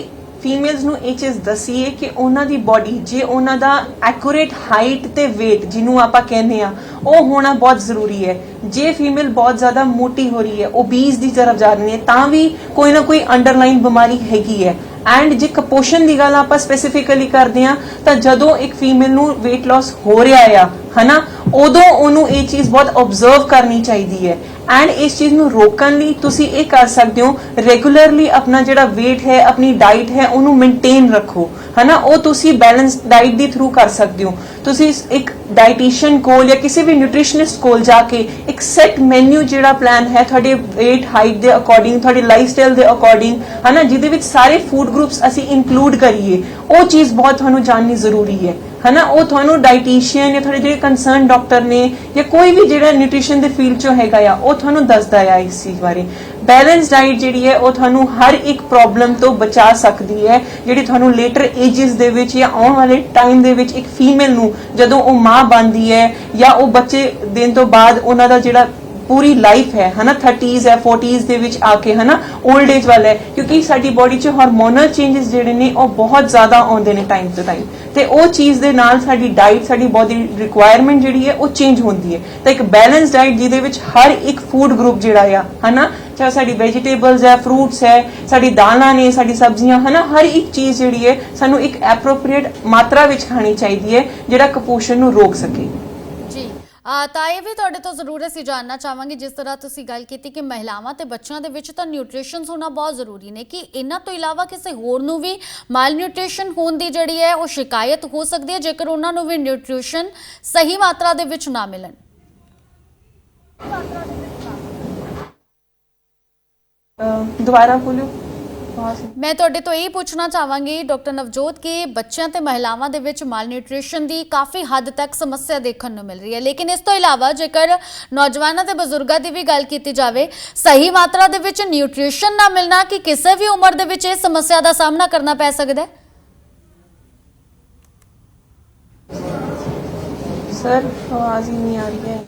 फीमेल्स नू ये चीज़ दसीए कि उन्हां दी बॉडी जे उन्हां दा एक्यूरेट हाइट ते वेट जिन्हों आप कहने आ वो होना बहुत जरूरी है। जे फीमेल बहुत ज्यादा मोटी हो रही है, ओबीज की तरफ जा रही है, तां भी कोई ना कोई अंडरलाइन बीमारी हैगी है। ਐਂਡ ਜੇ ਕੁਪੋਸ਼ਣ ਦੀ ਗੱਲ ਆਪਾਂ ਸਪੈਸੀਫਿਕਲੀ ਕਰਦੇ ਆ ਤਾਂ ਜਦੋਂ ਇੱਕ ਫੀਮੇਲ ਨੂੰ weight loss ਹੋ ਰਿਹਾ ਆ ਹਨਾ ਉਦੋਂ ਉਹਨੂੰ ਇਹ ਚੀਜ਼ ਬਹੁਤ ਆਬਜ਼ਰਵ ਕਰਨੀ ਚਾਹੀਦੀ ਹੈ ਐਂਡ ਇਸ ਚੀਜ਼ ਨੂੰ ਰੋਕਣ ਲਈ ਤੁਸੀਂ ਇਹ ਕਰ ਸਕਦੇ ਹੋ ਰੈਗੂਲਰਲੀ ਆਪਣਾ ਜਿਹੜਾ weight ਹੈ ਆਪਣੀ ਡਾਈਟ ਹੈ ਉਹਨੂੰ ਮੇਨਟੇਨ ਰੱਖੋ ਹਨਾ ਉਹ ਤੁਸੀਂ ਬੈਲੈਂਸ ਡਾਈਟ ਦੇ ਥਰੂ ਕਰ ਸਕਦੇ ਹੋ ਤੁਸੀਂ ਇੱਕ ਡਾਈਟੀਸ਼ੀਅਨ ਕੋਲ ਜਾਂ ਕਿਸੇ ਵੀ ਨਿਊਟ੍ਰੀਸ਼ਨਿਸਟ ਕੋਲ ਜਾ ਕੇ ਇੱਕ ਸੈਟ ਮੈਨੂ ਜਿਹੜਾ ਪਲਾਨ ਹੈ ਤੁਹਾਡੇ weight ਹਾਈਟ ਦੇ ਅਕੋਰਡਿੰਗ ਤੁਹਾਡੀ ਲਾਈਫਸਟਾਈਲ ਦੇ ਅਕੋਰਡਿੰਗ ਹਨਾ ਜਿਹਦੇ ਵਿੱਚ ਸਾਰੇ ਫੂਡ ਗਰੁੱਪਸ ਅਸੀਂ ਇਨਕਲੂਡ ਕਰੀਏ ਉਹ ਚੀਜ਼ ਬਹੁਤ ਤੁਹਾਨੂੰ ਜਾਣਨੀ ਜ਼ਰੂਰੀ ਹੈ ਹਨਾ ਉਹ ਤੁਹਾਨੂੰ ਡਾਈਟੀਸ਼ੀਅਨ ਜਾਂ ਤੁਹਾਡੇ ਜਿਹੜੇ ਕੰਸਰਨ ਡਾਕਟਰ ਨੇ ਜਾਂ ਕੋਈ ਵੀ ਜਿਹੜਾ ਨਿਊਟ੍ਰੀਸ਼ਨ ਦੇ ਫੀਲਡ ਚੋਂ ਹੈਗਾ ਆ ਉਹ ਤੁਹਾਨੂੰ ਦੱਸਦਾ ਆ ਇਸ ਚੀਜ਼ ਬਾਰੇ ਬੈਲੈਂਸ ਡਾਈਟ ਜਿਹੜੀ ਹੈ ਉਹ ਤੁਹਾਨੂੰ ਹਰ ਇੱਕ ਪ੍ਰੋਬਲਮ ਤੋਂ ਬਚਾ ਸਕਦੀ ਹੈ ਜਿਹੜੀ ਤੁਹਾਨੂੰ ਲੇਟਰ ਏਜਸ ਦੇ ਵਿੱਚ ਜਾਂ ਆਉਣ ਵਾਲੇ ਟਾਈਮ ਦੇ ਵਿੱਚ ਇੱਕ ਫੀਮੇਲ ਨੂੰ ਜਦੋਂ ਉਹ ਮਾਂ ਬਣਦੀ ਹੈ ਜਾਂ ਉਹ ਬੱਚੇ ਦੇਣ ਤੋਂ ਬਾਅਦ ਉਹਨਾਂ ਦਾ ਜਿਹੜਾ ਪੂਰੀ ਲਾਈਫ ਹੈ ਹਨਾ 30s ਹੈ 40s ਦੇ ਵਿੱਚ ਆ ਕੇ ਹਨਾ 올ਡ ਏਜ ਵਾਲਾ ਹੈ ਕਿਉਂਕਿ ਸਾਡੀ ਬੋਡੀ 'ਚ ਹਾਰਮੋਨਲ ਚੇਂਜਸ ਜਿਹੜੇ ਨੇ ਉਹ ਬਹੁਤ ਜ਼ਿਆਦਾ ਆਉਂਦੇ ਨੇ ਟਾਈਮ ਤੋਂ ਟਾਈਮ ਤੇ ਉਹ ਚੀਜ਼ ਦੇ ਨਾਲ ਸਾਡੀ ਡਾਈਟ ਸਾਡੀ ਬੋਡੀ ਰਿਕੁਆਇਰਮੈਂਟ ਜਿਹੜੀ ਹੈ ਉਹ ਚੇਂਜ ਹੁੰਦੀ ਹੈ ਤਾਂ ਇੱਕ ਬੈਲੈਂਸ ਡਾਈਟ ਜਿਹਦੇ ਵਿੱਚ ਹਰ ਇੱਕ ਫੂਡ ਗਰੁੱਪ ਜਿਹੜਾ ਆ ਹਨਾ ਚਾਹੇ ਸਾਡੀ ਵੈਜੀਟੇਬਲਸ ਹੈ ਫਰੂਟਸ ਹੈ ਸਾਡੀ ਦਾਲਾਂ ਨੇ ਸਾਡੀ ਸਬਜ਼ੀਆਂ ਹਨਾ ਹਰ ਇੱਕ ਚੀਜ਼ ਜਿਹੜੀ ਹੈ ਸਾਨੂੰ ਇੱਕ ਐਪਰੋਪ੍ਰੀਏਟ ਮਾਤਰਾ ਵਿੱਚ ਖਾਣੀ ਚਾਹੀਦੀ ਹੈ ਜਿਹੜਾ ਕੁਪੋਸ਼ਣ ਨੂੰ ਰੋਕ ਸਕੇ ਜੀ ਤਾਂ ਇਹ ਵੀ ਤੁਹਾਡੇ ਤੋਂ ਜ਼ਰੂਰ ਅਸੀਂ ਜਾਣਨਾ ਚਾਹਾਂਗੇ ਜਿਸ ਤਰ੍ਹਾਂ ਤੁਸੀਂ ਗੱਲ ਕੀਤੀ ਕਿ ਮਹਿਲਾਵਾਂ ਤੇ ਬੱਚਿਆਂ ਦੇ ਵਿੱਚ ਤਾਂ ਨਿਊਟ੍ਰੀਸ਼ਨਸ ਹੋਣਾ ਬਹੁਤ ਜ਼ਰੂਰੀ ਨੇ ਕਿ ਇਹਨਾਂ ਤੋਂ ਇਲਾਵਾ ਕਿਸੇ ਹੋਰ ਨੂੰ ਵੀ ਮਾਲ ਨਿਊਟ੍ਰੀਸ਼ਨ ਹੋਣ ਦੀ ਜਿਹੜੀ ਹੈ ਉਹ ਸ਼ਿਕਾਇਤ ਹੋ ਸਕਦੀ ਹੈ ਜੇਕਰ ਉਹਨਾਂ ਨੂੰ ਵੀ ਨਿਊਟ੍ਰੀਸ਼ਨ ਸਹੀ ਮਾਤਰਾ ਦੇ ਵਿੱਚ ਨਾ ਮਿਲਣ ਦੁਬਾਰਾ ਬੋਲਿਓ ਮੈਂ ਤੁਹਾਡੇ ਤੋਂ ਇਹ ਪੁੱਛਣਾ ਚਾਹਾਂਗੀ ਡਾਕਟਰ ਨਵਜੋਤ ਕਿ ਬੱਚਿਆਂ ਤੇ ਮਹਿਲਾਵਾਂ ਦੇ ਵਿੱਚ ਮਾਲ ਨਿਊਟ੍ਰੀਸ਼ਨ ਦੀ ਕਾਫੀ ਹੱਦ ਤੱਕ ਸਮੱਸਿਆ ਦੇਖਣ ਨੂੰ ਮਿਲ ਰਹੀ ਹੈ ਲੇਕਿਨ ਇਸ ਤੋਂ ਇਲਾਵਾ ਜੇਕਰ ਨੌਜਵਾਨਾਂ ਤੇ ਬਜ਼ੁਰਗਾਂ ਦੀ ਵੀ ਗੱਲ ਕੀਤੀ ਜਾਵੇ ਸਹੀ ਮਾਤਰਾ ਦੇ ਵਿੱਚ ਨਿਊਟ੍ਰੀਸ਼ਨ ਨਾ ਮਿਲਣਾ ਕਿ ਕਿਸੇ ਵੀ ਉਮਰ ਦੇ ਵਿੱਚ ਇਹ ਸਮੱਸਿਆ ਦਾ ਸਾਹਮਣਾ ਕਰਨਾ ਪੈ ਸਕਦਾ ਹੈ ਸਰ ਆਵਾਜ਼ ਹੀ ਨਹੀਂ ਆ ਰਹੀ ਹੈ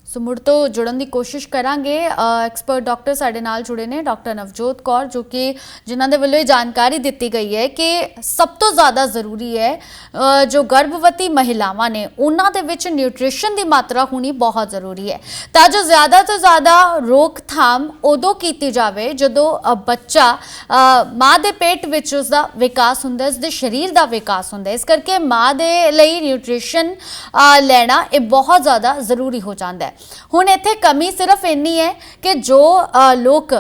ਸੋ ਮੁੜ ਤੋਂ ਜੁੜਨ ਦੀ ਕੋਸ਼ਿਸ਼ ਕਰਾਂਗੇ ਐਕਸਪਰਟ ਡਾਕਟਰ ਸਾਡੇ ਨਾਲ ਜੁੜੇ ਨੇ ਡਾਕਟਰ ਨਵਜੋਤ ਕੌਰ ਜੋ ਕਿ ਜਿਨ੍ਹਾਂ ਦੇ ਵੱਲੋਂ ਇਹ ਜਾਣਕਾਰੀ ਦਿੱਤੀ ਗਈ ਹੈ ਕਿ ਸਭ ਤੋਂ ਜ਼ਿਆਦਾ ਜ਼ਰੂਰੀ ਹੈ ਜੋ ਗਰਭਵਤੀ ਮਹਿਲਾਵਾਂ ਨੇ ਉਹਨਾਂ ਦੇ ਵਿੱਚ ਨਿਊਟ੍ਰੀਸ਼ਨ ਦੀ ਮਾਤਰਾ ਹੋਣੀ ਬਹੁਤ ਜ਼ਰੂਰੀ ਹੈ ਤਾਂ ਜੋ ਜ਼ਿਆਦਾ ਤੋਂ ਜ਼ਿਆਦਾ ਰੋਕਥਾਮ ਉਦੋਂ ਕੀਤੀ ਜਾਵੇ ਜਦੋਂ ਬੱਚਾ ਮਾਂ ਦੇ ਪੇਟ ਵਿੱਚ ਉਸਦਾ ਵਿਕਾਸ ਹੁੰਦਾ ਹੈ ਉਸਦੇ ਸਰੀਰ ਦਾ ਵਿਕਾਸ ਹੁੰਦਾ ਹੈ ਇਸ ਕਰਕੇ ਮਾਂ ਦੇ ਲਈ ਨਿਊਟ੍ਰੀਸ਼ਨ ਲੈਣਾ ਇਹ ਬਹੁਤ ਜ਼ਿਆਦਾ ਜ਼ਰੂਰੀ ਹੋ ਜਾਂਦਾ ਹੈ ਹੁਣ ਇੱਥੇ ਕਮੀ ਸਿਰਫ ਇੰਨੀ ਹੈ ਕਿ ਜੋ ਲੋਕ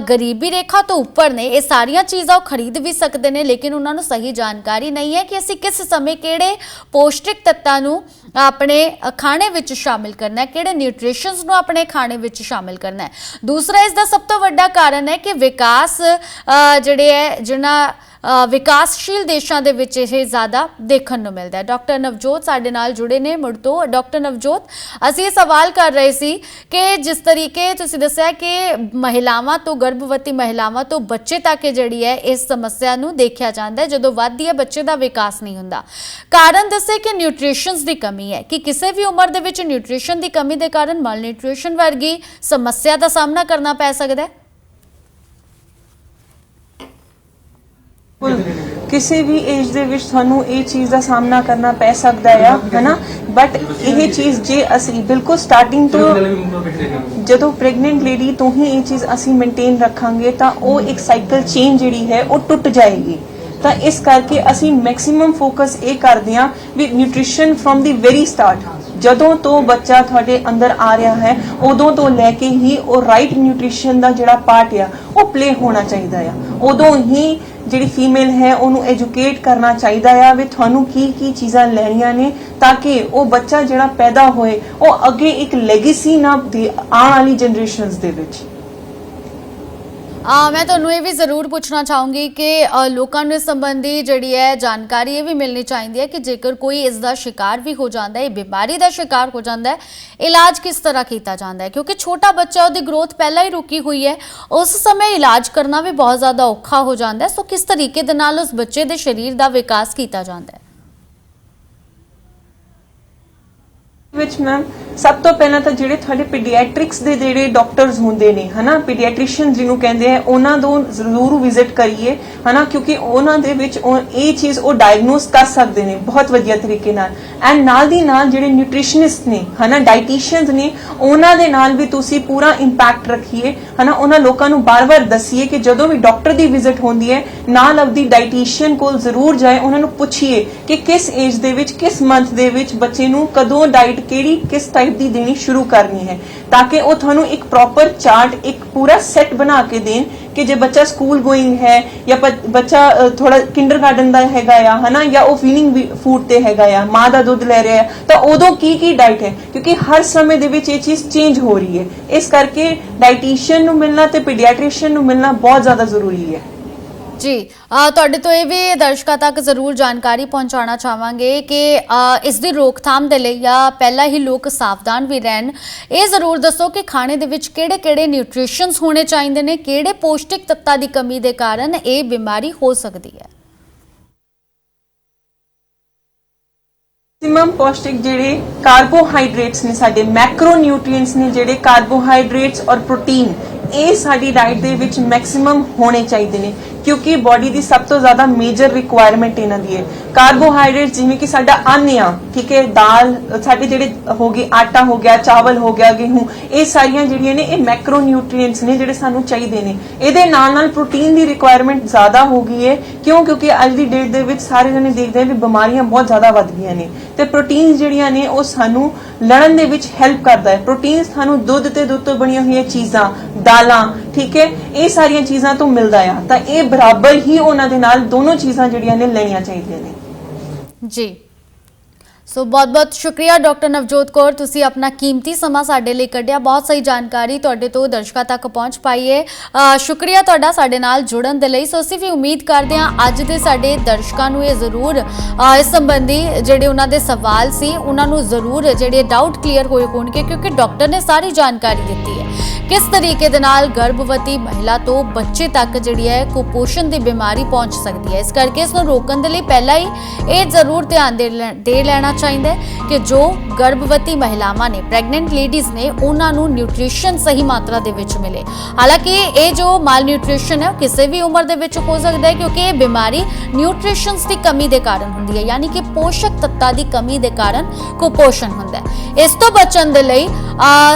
ਗਰੀਬੀ ਰੇਖਾ ਤੋਂ ਉੱਪਰ ਨੇ ਇਹ ਸਾਰੀਆਂ ਚੀਜ਼ਾਂ ਉਹ ਖਰੀਦ ਵੀ ਸਕਦੇ ਨੇ ਲੇਕਿਨ ਉਹਨਾਂ ਨੂੰ ਸਹੀ ਜਾਣਕਾਰੀ ਨਹੀਂ ਹੈ ਕਿ ਅਸੀਂ ਕਿਸ ਸਮੇਂ ਕਿਹੜੇ ਪੌਸ਼ਟਿਕ ਤੱਤਾਂ ਨੂੰ ਆਪਣੇ ਖਾਣੇ ਵਿੱਚ ਸ਼ਾਮਿਲ ਕਰਨਾ ਹੈ ਕਿਹੜੇ ਨਿਊਟ੍ਰੀਸ਼ਨਸ ਨੂੰ ਆਪਣੇ ਖਾਣੇ ਵਿੱਚ ਸ਼ਾਮਿਲ ਕਰਨਾ ਹੈ ਦੂਸਰਾ ਇਸ ਦਾ ਸਭ ਤੋਂ ਵੱਡਾ ਕਾਰਨ ਹੈ ਕਿ ਵਿਕਾਸ ਜਿਹੜੇ ਹੈ ਜਿਨ੍ਹਾਂ ਵਿਕਾਸਸ਼ੀਲ ਦੇਸ਼ਾਂ ਦੇ ਵਿੱਚ ਇਹ ਜ਼ਿਆਦਾ ਦੇਖਣ ਨੂੰ ਮਿਲਦਾ ਹੈ ਡਾਕਟਰ ਨਵਜੋਤ ਸਾਡੇ ਨਾਲ ਜੁੜੇ ਨੇ ਮੁੜ ਤੋਂ ਡਾਕਟਰ ਨਵਜੋਤ ਅਸੀਂ ਇਹ ਸਵਾਲ ਕਰ ਰਹੇ ਸੀ ਕਿ ਜਿਸ ਤਰੀਕੇ ਤੁਸੀਂ ਦੱਸਿਆ ਕਿ ਮਹਿਲਾਵਾਂ ਤੋਂ ਗਰਭਵਤੀ ਮਹਿਲਾਵਾਂ ਤੋਂ ਬੱਚੇ ਤੱਕ ਜਿਹੜੀ ਹੈ ਇਸ ਸਮੱਸਿਆ ਨੂੰ ਦੇਖਿਆ ਜਾਂਦਾ ਹੈ ਜਦੋਂ ਵੱਧਦੀ ਹੈ ਬੱਚੇ ਦਾ ਵਿਕਾਸ ਨਹੀਂ ਹੁੰਦਾ ਕਾਰਨ ਦੱਸੇ ਕਿ ਨਿਊਟ੍ਰੀਸ਼ਨਸ ਦੀ ਕਮੀ ਹੈ ਕਿ ਕਿਸੇ ਵੀ ਉਮਰ ਦੇ ਵਿੱਚ ਨਿਊਟ੍ਰੀਸ਼ਨ ਦੀ ਕਮੀ ਦੇ ਕਾਰਨ ਮਾਲ ਨਿਊਟ੍ਰੀਸ਼ਨ ਵਰਗੀ ਸਮੱਸਿਆ ਦਾ ਸਾਹਮਣਾ ਕਰਨਾ ਪੈ ਸਕਦਾ ਹੈ ਕਿਸੇ ਵੀ ਏਜ ਦੇ ਵਿੱਚ ਤੁਹਾਨੂੰ ਇਹ ਚੀਜ਼ ਦਾ ਸਾਹਮਣਾ ਕਰਨਾ ਪੈ ਸਕਦਾ ਆ ਹੈਨਾ ਬਟ ਇਹ ਚੀਜ਼ ਜੇ ਅਸੀਂ ਬਿਲਕੁਲ ਸਟਾਰਟਿੰਗ ਤੋਂ ਜਦੋਂ ਪ੍ਰੈਗਨੈਂਟ ਲੇਡੀ ਤੋਂ ਹੀ ਇਹ ਚੀਜ਼ ਅਸੀਂ ਮੇਨਟੇਨ ਰੱਖਾਂਗੇ ਤਾਂ ਉਹ ਇੱਕ ਸਾਈਕਲ ਚੇਨ ਜਿਹੜੀ ਹੈ ਉਹ ਟੁੱਟ ਜਾਏਗੀ ਤਾਂ ਇਸ ਕਰਕੇ ਅਸੀਂ ਮੈਕਸਿਮਮ ਫੋਕਸ ਇਹ ਕਰਦੇ ਹਾਂ ਵੀ nutrition from the very start ਜਦੋਂ ਤੋਂ ਬੱਚਾ ਤੁਹਾਡੇ ਅੰਦਰ ਆ ਰਿਹਾ ਹੈ ਉਦੋਂ ਤੋਂ ਲੈ ਕੇ ਹੀ ਉਹ ਰਾਈਟ ਨਿਊਟ੍ਰੀਸ਼ਨ ਦਾ ਜਿਹੜਾ ਪਾਰਟ ਆ ਉਹ ਪਲੇ ਹੋਣਾ ਚਾਹੀਦਾ ਆ ਉਦੋਂ ਹੀ ਜਿਹੜੀ ਫੀਮੇਲ ਹੈ ਉਹਨੂੰ ਐਜੂਕੇਟ ਕਰਨਾ ਚਾਹੀਦਾ ਆ ਵੀ ਤੁਹਾਨੂੰ ਕੀ ਕੀ ਚੀਜ਼ਾਂ ਲੈਣੀਆਂ ਨੇ ਤਾਂ ਕਿ ਉਹ ਬੱਚਾ ਜਿਹੜਾ ਪੈਦਾ ਹੋਏ ਉਹ ਅੱਗੇ ਇੱਕ ਲੈਗੇਸੀ ਨਾ ਦੇ ਆਉਣ ਵਾਲੀ ਜਨਰੇਸ਼ਨਸ ਦੇ ਵਿੱਚ ਮੈਂ ਤੁਹਾਨੂੰ ਇਹ ਵੀ ਜ਼ਰੂਰ ਪੁੱਛਣਾ ਚਾਹੂੰਗੀ ਕਿ ਲੋਕਾਂ ਨੂੰ ਇਸ ਸੰਬੰਧੀ ਜਿਹੜੀ ਹੈ ਜਾਣਕਾਰੀ ਇਹ ਵੀ ਮਿਲਣੀ ਚਾਹੀਦੀ ਹੈ ਕਿ ਜੇਕਰ ਕੋਈ ਇਸ ਦਾ ਸ਼ਿਕਾਰ ਵੀ ਹੋ ਜਾਂਦਾ ਹੈ ਬਿਮਾਰੀ ਦਾ ਸ਼ਿਕਾਰ ਹੋ ਜਾਂਦਾ ਹੈ ਇਲਾਜ ਕਿਸ ਤਰ੍ਹਾਂ ਕੀਤਾ ਜਾਂਦਾ ਹੈ ਕਿਉਂਕਿ ਛੋਟਾ ਬੱਚਾ ਉਹਦੀ ਗਰੋਥ ਪਹਿਲਾਂ ਹੀ ਰੁਕੀ ਹੋਈ ਹੈ ਉਸ ਸਮੇਂ ਇਲਾਜ ਕਰਨਾ ਵੀ ਬਹੁਤ ਜ਼ਿਆਦਾ ਔਖਾ ਹੋ ਜਾਂਦਾ ਹੈ ਸੋ ਕਿਸ ਤਰੀਕੇ ਦੇ ਨਾਲ ਉਸ ਬੱਚੇ ਦੇ ਸਰੀਰ ਦਾ ਵਿਕਾਸ ਕੀਤਾ ਜਾਂਦਾ ਹੈ which ma'am ਸਭ ਤੋਂ ਪਹਿਲਾਂ ਤਾਂ ਜਿਹੜੇ ਤੁਹਾਡੇ ਪੀਡੀਆਟ੍ਰਿਕਸ ਦੇ ਜਿਹੜੇ ਡਾਕਟਰਸ ਹੁੰਦੇ ਨੇ ਹਨਾ, ਪੀਡੀਆਟ੍ਰੀਸ਼ੀਅਨ ਜਿਹਨੂੰ ਕਹਿੰਦੇ ਆ, ਉਹਨਾਂ ਤੋਂ ਜ਼ਰੂਰ ਵਿਜ਼ਿਟ ਕਰੀਏ ਹਨਾ, ਕਿਉਂਕਿ ਉਹਨਾਂ ਦੇ ਵਿੱਚ ਇਹ ਚੀਜ਼ ਉਹ ਡਾਇਗਨੋਸ ਕਰ ਸਕਦੇ ਨੇ ਬਹੁਤ ਵਧੀਆ ਤਰੀਕੇ ਨਾਲ। ਐਂਡ ਨਾਲ ਦੀ ਨਾਲ ਜਿਹੜੇ ਨਿਊਟ੍ਰੀਸ਼ਨਿਸਟ ਨੇ ਹਨਾ, ਡਾਈਟੀਸ਼ੀਅਨਸ ਨੇ, ਉਹਨਾਂ ਦੇ ਨਾਲ ਵੀ ਤੁਸੀਂ ਪੂਰਾ ਇੰਪੈਕਟ ਰੱਖੀਏ ਹਨਾ। ਉਹਨਾਂ ਲੋਕਾਂ ਨੂੰ ਬਾਰ-ਬਾਰ ਦੱਸੀਏ ਕਿ ਜਦੋਂ ਵੀ ਡਾਕਟਰ ਦੀ ਵਿਜ਼ਿਟ ਹੁੰਦੀ ਹੈ ਨਾਲ ਆਪਦੀ ਡਾਈਟੀਸ਼ੀਅਨ ਕੋਲ ਜ਼ਰੂਰ ਜਾਏ, ਉਹਨਾਂ ਨੂੰ ਪੁੱਛੀਏ ਕਿ ਕਿਸ ਏਜ ਦੇ ਵਿੱਚ, ਕਿਸ ਮੰਥ ਦੇ ਵਿੱਚ ਬੱਚੇ ਨੂੰ ਕਦੋਂ ਡਾਈਟ ਕਿਹੜੀ ਕਿਸ ਟਾਈਪ ਦੀ ਦੇਣੀ ਸ਼ੁਰੂ ਕਰਨੀ ਹੈ, ਤਾਂ ਕਿ ਉਹ ਤੁਹਾਨੂੰ ਇੱਕ ਪ੍ਰੋਪਰ ਚਾਰਟ, ਇੱਕ ਪੂਰਾ ਸੈੱਟ ਬਣਾ ਕੇ ਦੇਣ ਕਿ ਜੇ ਬੱਚਾ ਸਕੂਲ ਗੋਇੰਗ ਹੈ ਜਾਂ ਬੱਚਾ ਥੋੜਾ ਕਿੰਡਰਗਾਰਟਨ ਦਾ ਹੈਗਾ ਆ ਹਨਾ, ਜਾਂ ਉਹ ਫੀਡਿੰਗ ਫੂਡ ਤੇ ਹੈਗਾ ਆ, ਮਾਂ ਦਾ ਦੁੱਧ ਲੈ ਰਿਹਾ ਹੈ, ਤਾਂ ਉਦੋਂ ਕੀ ਡਾਈਟ ਹੈ, ਕਿਉਂਕਿ ਹਰ ਸਮੇਂ ਦੇ ਵਿੱਚ ਇਹ ਚੀਜ਼ ਚੇਂਜ ਹੋ ਰਹੀ ਹੈ। ਇਸ ਕਰਕੇ ਡਾਈਟੀਸ਼ੀਅਨ ਨੂੰ ਮਿਲਣਾ ਤੇ ਪੀਡੀਆਟ੍ਰੀਸ਼ੀਅਨ ਨੂੰ ਮਿਲਣਾ ਬਹੁਤ ਜ਼ਿਆਦਾ ਜ਼ਰੂਰੀ ਹੈ। ਜੀ ਤੁਹਾਡੇ ਤੋਂ ਇਹ ਵੀ ਦਰਸ਼ਕਾਂ ਤੱਕ ਜ਼ਰੂਰ ਜਾਣਕਾਰੀ ਪਹੁੰਚਾਉਣਾ ਚਾਹਾਂਗੇ ਕਿ ਇਸ ਦੀ ਰੋਕਥਾਮ ਦੇ ਲਈ ਜਾਂ ਪਹਿਲਾਂ ਹੀ ਲੋਕ ਸਾਵਧਾਨ ਵੀ ਰਹਿਣ। ਇਹ ਜ਼ਰੂਰ ਦੱਸੋ ਕਿ ਖਾਣੇ ਦੇ ਵਿੱਚ ਕਿਹੜੇ-ਕਿਹੜੇ ਨਿਊਟ੍ਰੀਸ਼ਨਸ ਹੋਣੇ ਚਾਹੀਦੇ ਨੇ, ਕਿਹੜੇ ਪੌਸ਼ਟਿਕ ਤੱਤਾਂ ਦੀ ਕਮੀ ਦੇ ਕਾਰਨ ਇਹ ਬਿਮਾਰੀ ਹੋ ਸਕਦੀ ਹੈ। ਮੈਕਸਿਮਮ ਪੌਸ਼ਟਿਕ ਜਿਹੜੇ ਕਾਰਬੋਹਾਈਡਰੇਟਸ ਨੇ, ਸਾਡੇ ਮੈਕਰੋ ਨਿਊਟ੍ਰੀਐਂਟਸ ਨੇ, ਜਿਹੜੇ ਕਾਰਬੋਹਾਈਡਰੇਟਸ ਔਰ ਪ੍ਰੋਟੀਨ, ਇਹ ਸਾਡੀ ਡਾਈਟ ਦੇ ਵਿੱਚ ਮੈਕਸਿਮਮ ਹੋਣੇ ਚਾਹੀਦੇ ਨੇ, ਕਿਉਂਕਿ ਬਾਡੀ ਦੀ ਸਭ ਤੋਂ ਜ਼ਿਆਦਾ ਮੇਜਰ ਰਿਕੁਆਇਰਮੈਂਟ ਇਹਨਾਂ ਦੀ ਹੈ। ਕਾਰਬੋਹਾਈਡਰੇਟ ਜਿਵੇਂ ਕਿ ਸਾਡਾ ਅੰਨ ਆ, ਠੀਕ ਹੈ, ਦਾਲ, ਸਾਡੇ ਜਿਹੜੇ ਹੋ ਗਏ, ਆਟਾ ਹੋ ਗਿਆ, ਚਾਵਲ ਹੋ ਗਿਆ, ਗੇਹੂੰ, ਇਹ ਸਾਰੀਆਂ ਜਿਹੜੀਆਂ ਨੇ ਇਹ ਮੈਕਰੋ ਨਿਊਟ੍ਰੀਐਂਟਸ ਨੇ ਜਿਹੜੇ ਸਾਨੂੰ ਚਾਹੀਦੇ ਨੇ। ਇਹਦੇ ਨਾਲ ਨਾਲ ਪ੍ਰੋਟੀਨ ਦੀ ਰਿਕੁਆਇਰਮੈਂਟ ਜ਼ਿਆਦਾ ਹੋ ਗਈ ਹੈ। ਕਿਉਂਕਿ ਅੱਜ ਦੀ ਡੇਟ ਦੇ ਵਿੱਚ ਸਾਰੇ ਜਣੇ ਦੇਖਦੇ ਆ ਵੀ ਬਿਮਾਰੀਆਂ ਬਹੁਤ ਜ਼ਿਆਦਾ ਵੱਧ ਗਈਆਂ ਨੇ, ਤੇ ਪ੍ਰੋਟੀਨ ਜਿਹੜੀਆਂ ਨੇ ਉਹ ਸਾਨੂੰ ਲੜਨ ਦੇ ਵਿੱਚ ਹੈਲਪ ਕਰਦਾ ਹੈ। ਪ੍ਰੋਟੀਨ ਸਾਨੂੰ ਦੁੱਧ ਤੇ ਦੁੱਧ ਤੋਂ ਬਣੀਆਂ ਹੋਈਆਂ ਚੀਜ਼ਾਂ, ਦਾਲਾਂ, ਠੀਕ ਹੈ, ਇਹ ਸਾਰੀਆਂ ਚੀਜ਼ਾਂ ਤੋਂ ਮਿਲਦਾ ਆ, ਤਾਂ ਇਹ ਬਰਾਬਰ ਹੀ ਉਹਨਾਂ ਦੇ ਨਾਲ ਦੋਨੋਂ ਚੀਜ਼ਾਂ ਜਿਹੜੀਆਂ ਨੇ ਲੈਣੀਆਂ ਚਾਹੀਦੀਆਂ ਨੇ। ਜੀ ਸੋ ਬਹੁਤ-ਬਹੁਤ ਸ਼ੁਕਰੀਆ ਡਾਕਟਰ ਨਵਜੋਤ ਕੌਰ, ਤੁਸੀਂ ਆਪਣਾ ਕੀਮਤੀ ਸਮਾਂ ਸਾਡੇ ਲਈ ਕੱਢਿਆ, ਬਹੁਤ ਸਹੀ ਜਾਣਕਾਰੀ ਤੁਹਾਡੇ ਤੋਂ ਦਰਸ਼ਕਾਂ ਤੱਕ ਪਹੁੰਚ ਪਾਈ ਹੈ। ਸ਼ੁਕਰੀਆ ਤੁਹਾਡਾ ਸਾਡੇ ਨਾਲ ਜੁੜਨ ਦੇ ਲਈ। ਸੋ ਅਸੀਂ ਵੀ ਉਮੀਦ ਕਰਦੇ ਹਾਂ ਅੱਜ ਦੇ ਸਾਡੇ ਦਰਸ਼ਕਾਂ ਨੂੰ ਇਹ ਜ਼ਰੂਰ ਇਸ ਸੰਬੰਧੀ ਜਿਹੜੇ ਉਹਨਾਂ ਦੇ ਸਵਾਲ ਸੀ ਉਹਨਾਂ ਨੂੰ ਜ਼ਰੂਰ ਜਿਹੜੇ ਡਾਊਟ ਕਲੀਅਰ ਹੋਏ ਹੋਣਗੇ, ਕਿਉਂਕਿ ਡਾਕਟਰ ਨੇ ਸਾਰੀ ਜਾਣਕਾਰੀ ਦਿੱਤੀ ਹੈ ਕਿਸ ਤਰੀਕੇ ਦੇ ਨਾਲ ਗਰਭਵਤੀ ਮਹਿਲਾ ਤੋਂ ਬੱਚੇ ਤੱਕ ਜਿਹੜੀ ਹੈ ਕੁਪੋਸ਼ਣ ਦੀ ਬਿਮਾਰੀ ਪਹੁੰਚ ਸਕਦੀ ਹੈ। ਇਸ ਕਰਕੇ ਇਸ ਨੂੰ ਰੋਕਣ ਦੇ ਲਈ ਪਹਿਲਾਂ ਹੀ ਇਹ ਜ਼ਰੂਰ ਧਿਆਨ ਦੇ ਲੈਣਾ ਚਾਹੀਦਾ ਹੈ ਕਿ ਜੋ ਗਰਭਵਤੀ ਮਹਿਲਾਵਾਂ ਨੇ, ਪ੍ਰੈਗਨੈਂਟ ਲੇਡੀਜ਼ ਨੇ, ਉਹਨਾਂ ਨੂੰ ਨਿਊਟ੍ਰੀਸ਼ਨ ਸਹੀ ਮਾਤਰਾ ਦੇ ਵਿੱਚ ਮਿਲੇ। ਹਾਲਾਂਕਿ ਇਹ ਜੋ ਮਾਲ ਨਿਊਟ੍ਰੀਸ਼ਨ ਹੈ ਕਿਸੇ ਵੀ ਉਮਰ ਦੇ ਵਿੱਚ ਹੋ ਸਕਦਾ ਹੈ, ਕਿਉਂਕਿ ਇਹ ਬਿਮਾਰੀ ਨਿਊਟ੍ਰੀਸ਼ਨਸ ਦੀ ਕਮੀ ਦੇ ਕਾਰਨ ਹੁੰਦੀ ਹੈ, ਯਾਨੀ ਕਿ ਪੋਸ਼ਕ ਤੱਤਾਂ ਦੀ ਕਮੀ ਦੇ ਕਾਰਨ ਕੁਪੋਸ਼ਣ ਹੁੰਦਾ ਹੈ। ਇਸ ਤੋਂ ਬਚਣ ਦੇ ਲਈ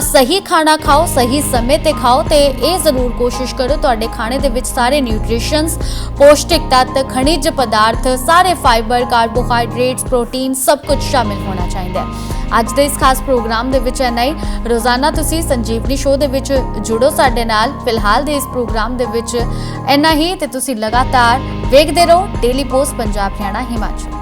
ਸਹੀ ਖਾਣਾ ਖਾਓ, ਸਹੀ ਸਮੇਂ ਤੇ ਖਾਓ, ਤੇ ਇਹ ਜ਼ਰੂਰ ਕੋਸ਼ਿਸ਼ ਕਰੋ ਤੁਹਾਡੇ ਖਾਣੇ ਦੇ ਵਿੱਚ ਸਾਰੇ ਨਿਊਟ੍ਰੀਸ਼ਨਸ, ਪੌਸ਼ਟਿਕ ਤੱਤ, ਖਣਿਜ ਪਦਾਰਥ, ਸਾਰੇ ਫਾਈਬਰ, ਕਾਰਬੋਹਾਈਡਰੇਟਸ, ਪ੍ਰੋਟੀਨ ਸਭ ਕੁਝ ਸ਼ਾਮਿਲ ਹੋਣਾ ਚਾਹੀਦਾ ਹੈ। ਅੱਜ ਦੇ ਇਸ ਖਾਸ ਪ੍ਰੋਗਰਾਮ ਦੇ ਵਿੱਚ ਇੰਨਾ ਹੀ। ਰੋਜ਼ਾਨਾ ਤੁਸੀਂ ਸੰਜੀਵਨੀ ਸ਼ੋਅ ਦੇ ਵਿੱਚ ਜੁੜੋ ਸਾਡੇ ਨਾਲ। ਫਿਲਹਾਲ ਦੇ ਇਸ ਪ੍ਰੋਗਰਾਮ ਦੇ ਵਿੱਚ ਇੰਨਾ ਹੀ, ਤੇ ਤੁਸੀਂ ਲਗਾਤਾਰ ਵੇਖਦੇ ਰਹੋ ਡੇਲੀ ਪੋਸਟ ਪੰਜਾਬ, ਹਰਿਆਣਾ, ਹਿਮਾਚਲ।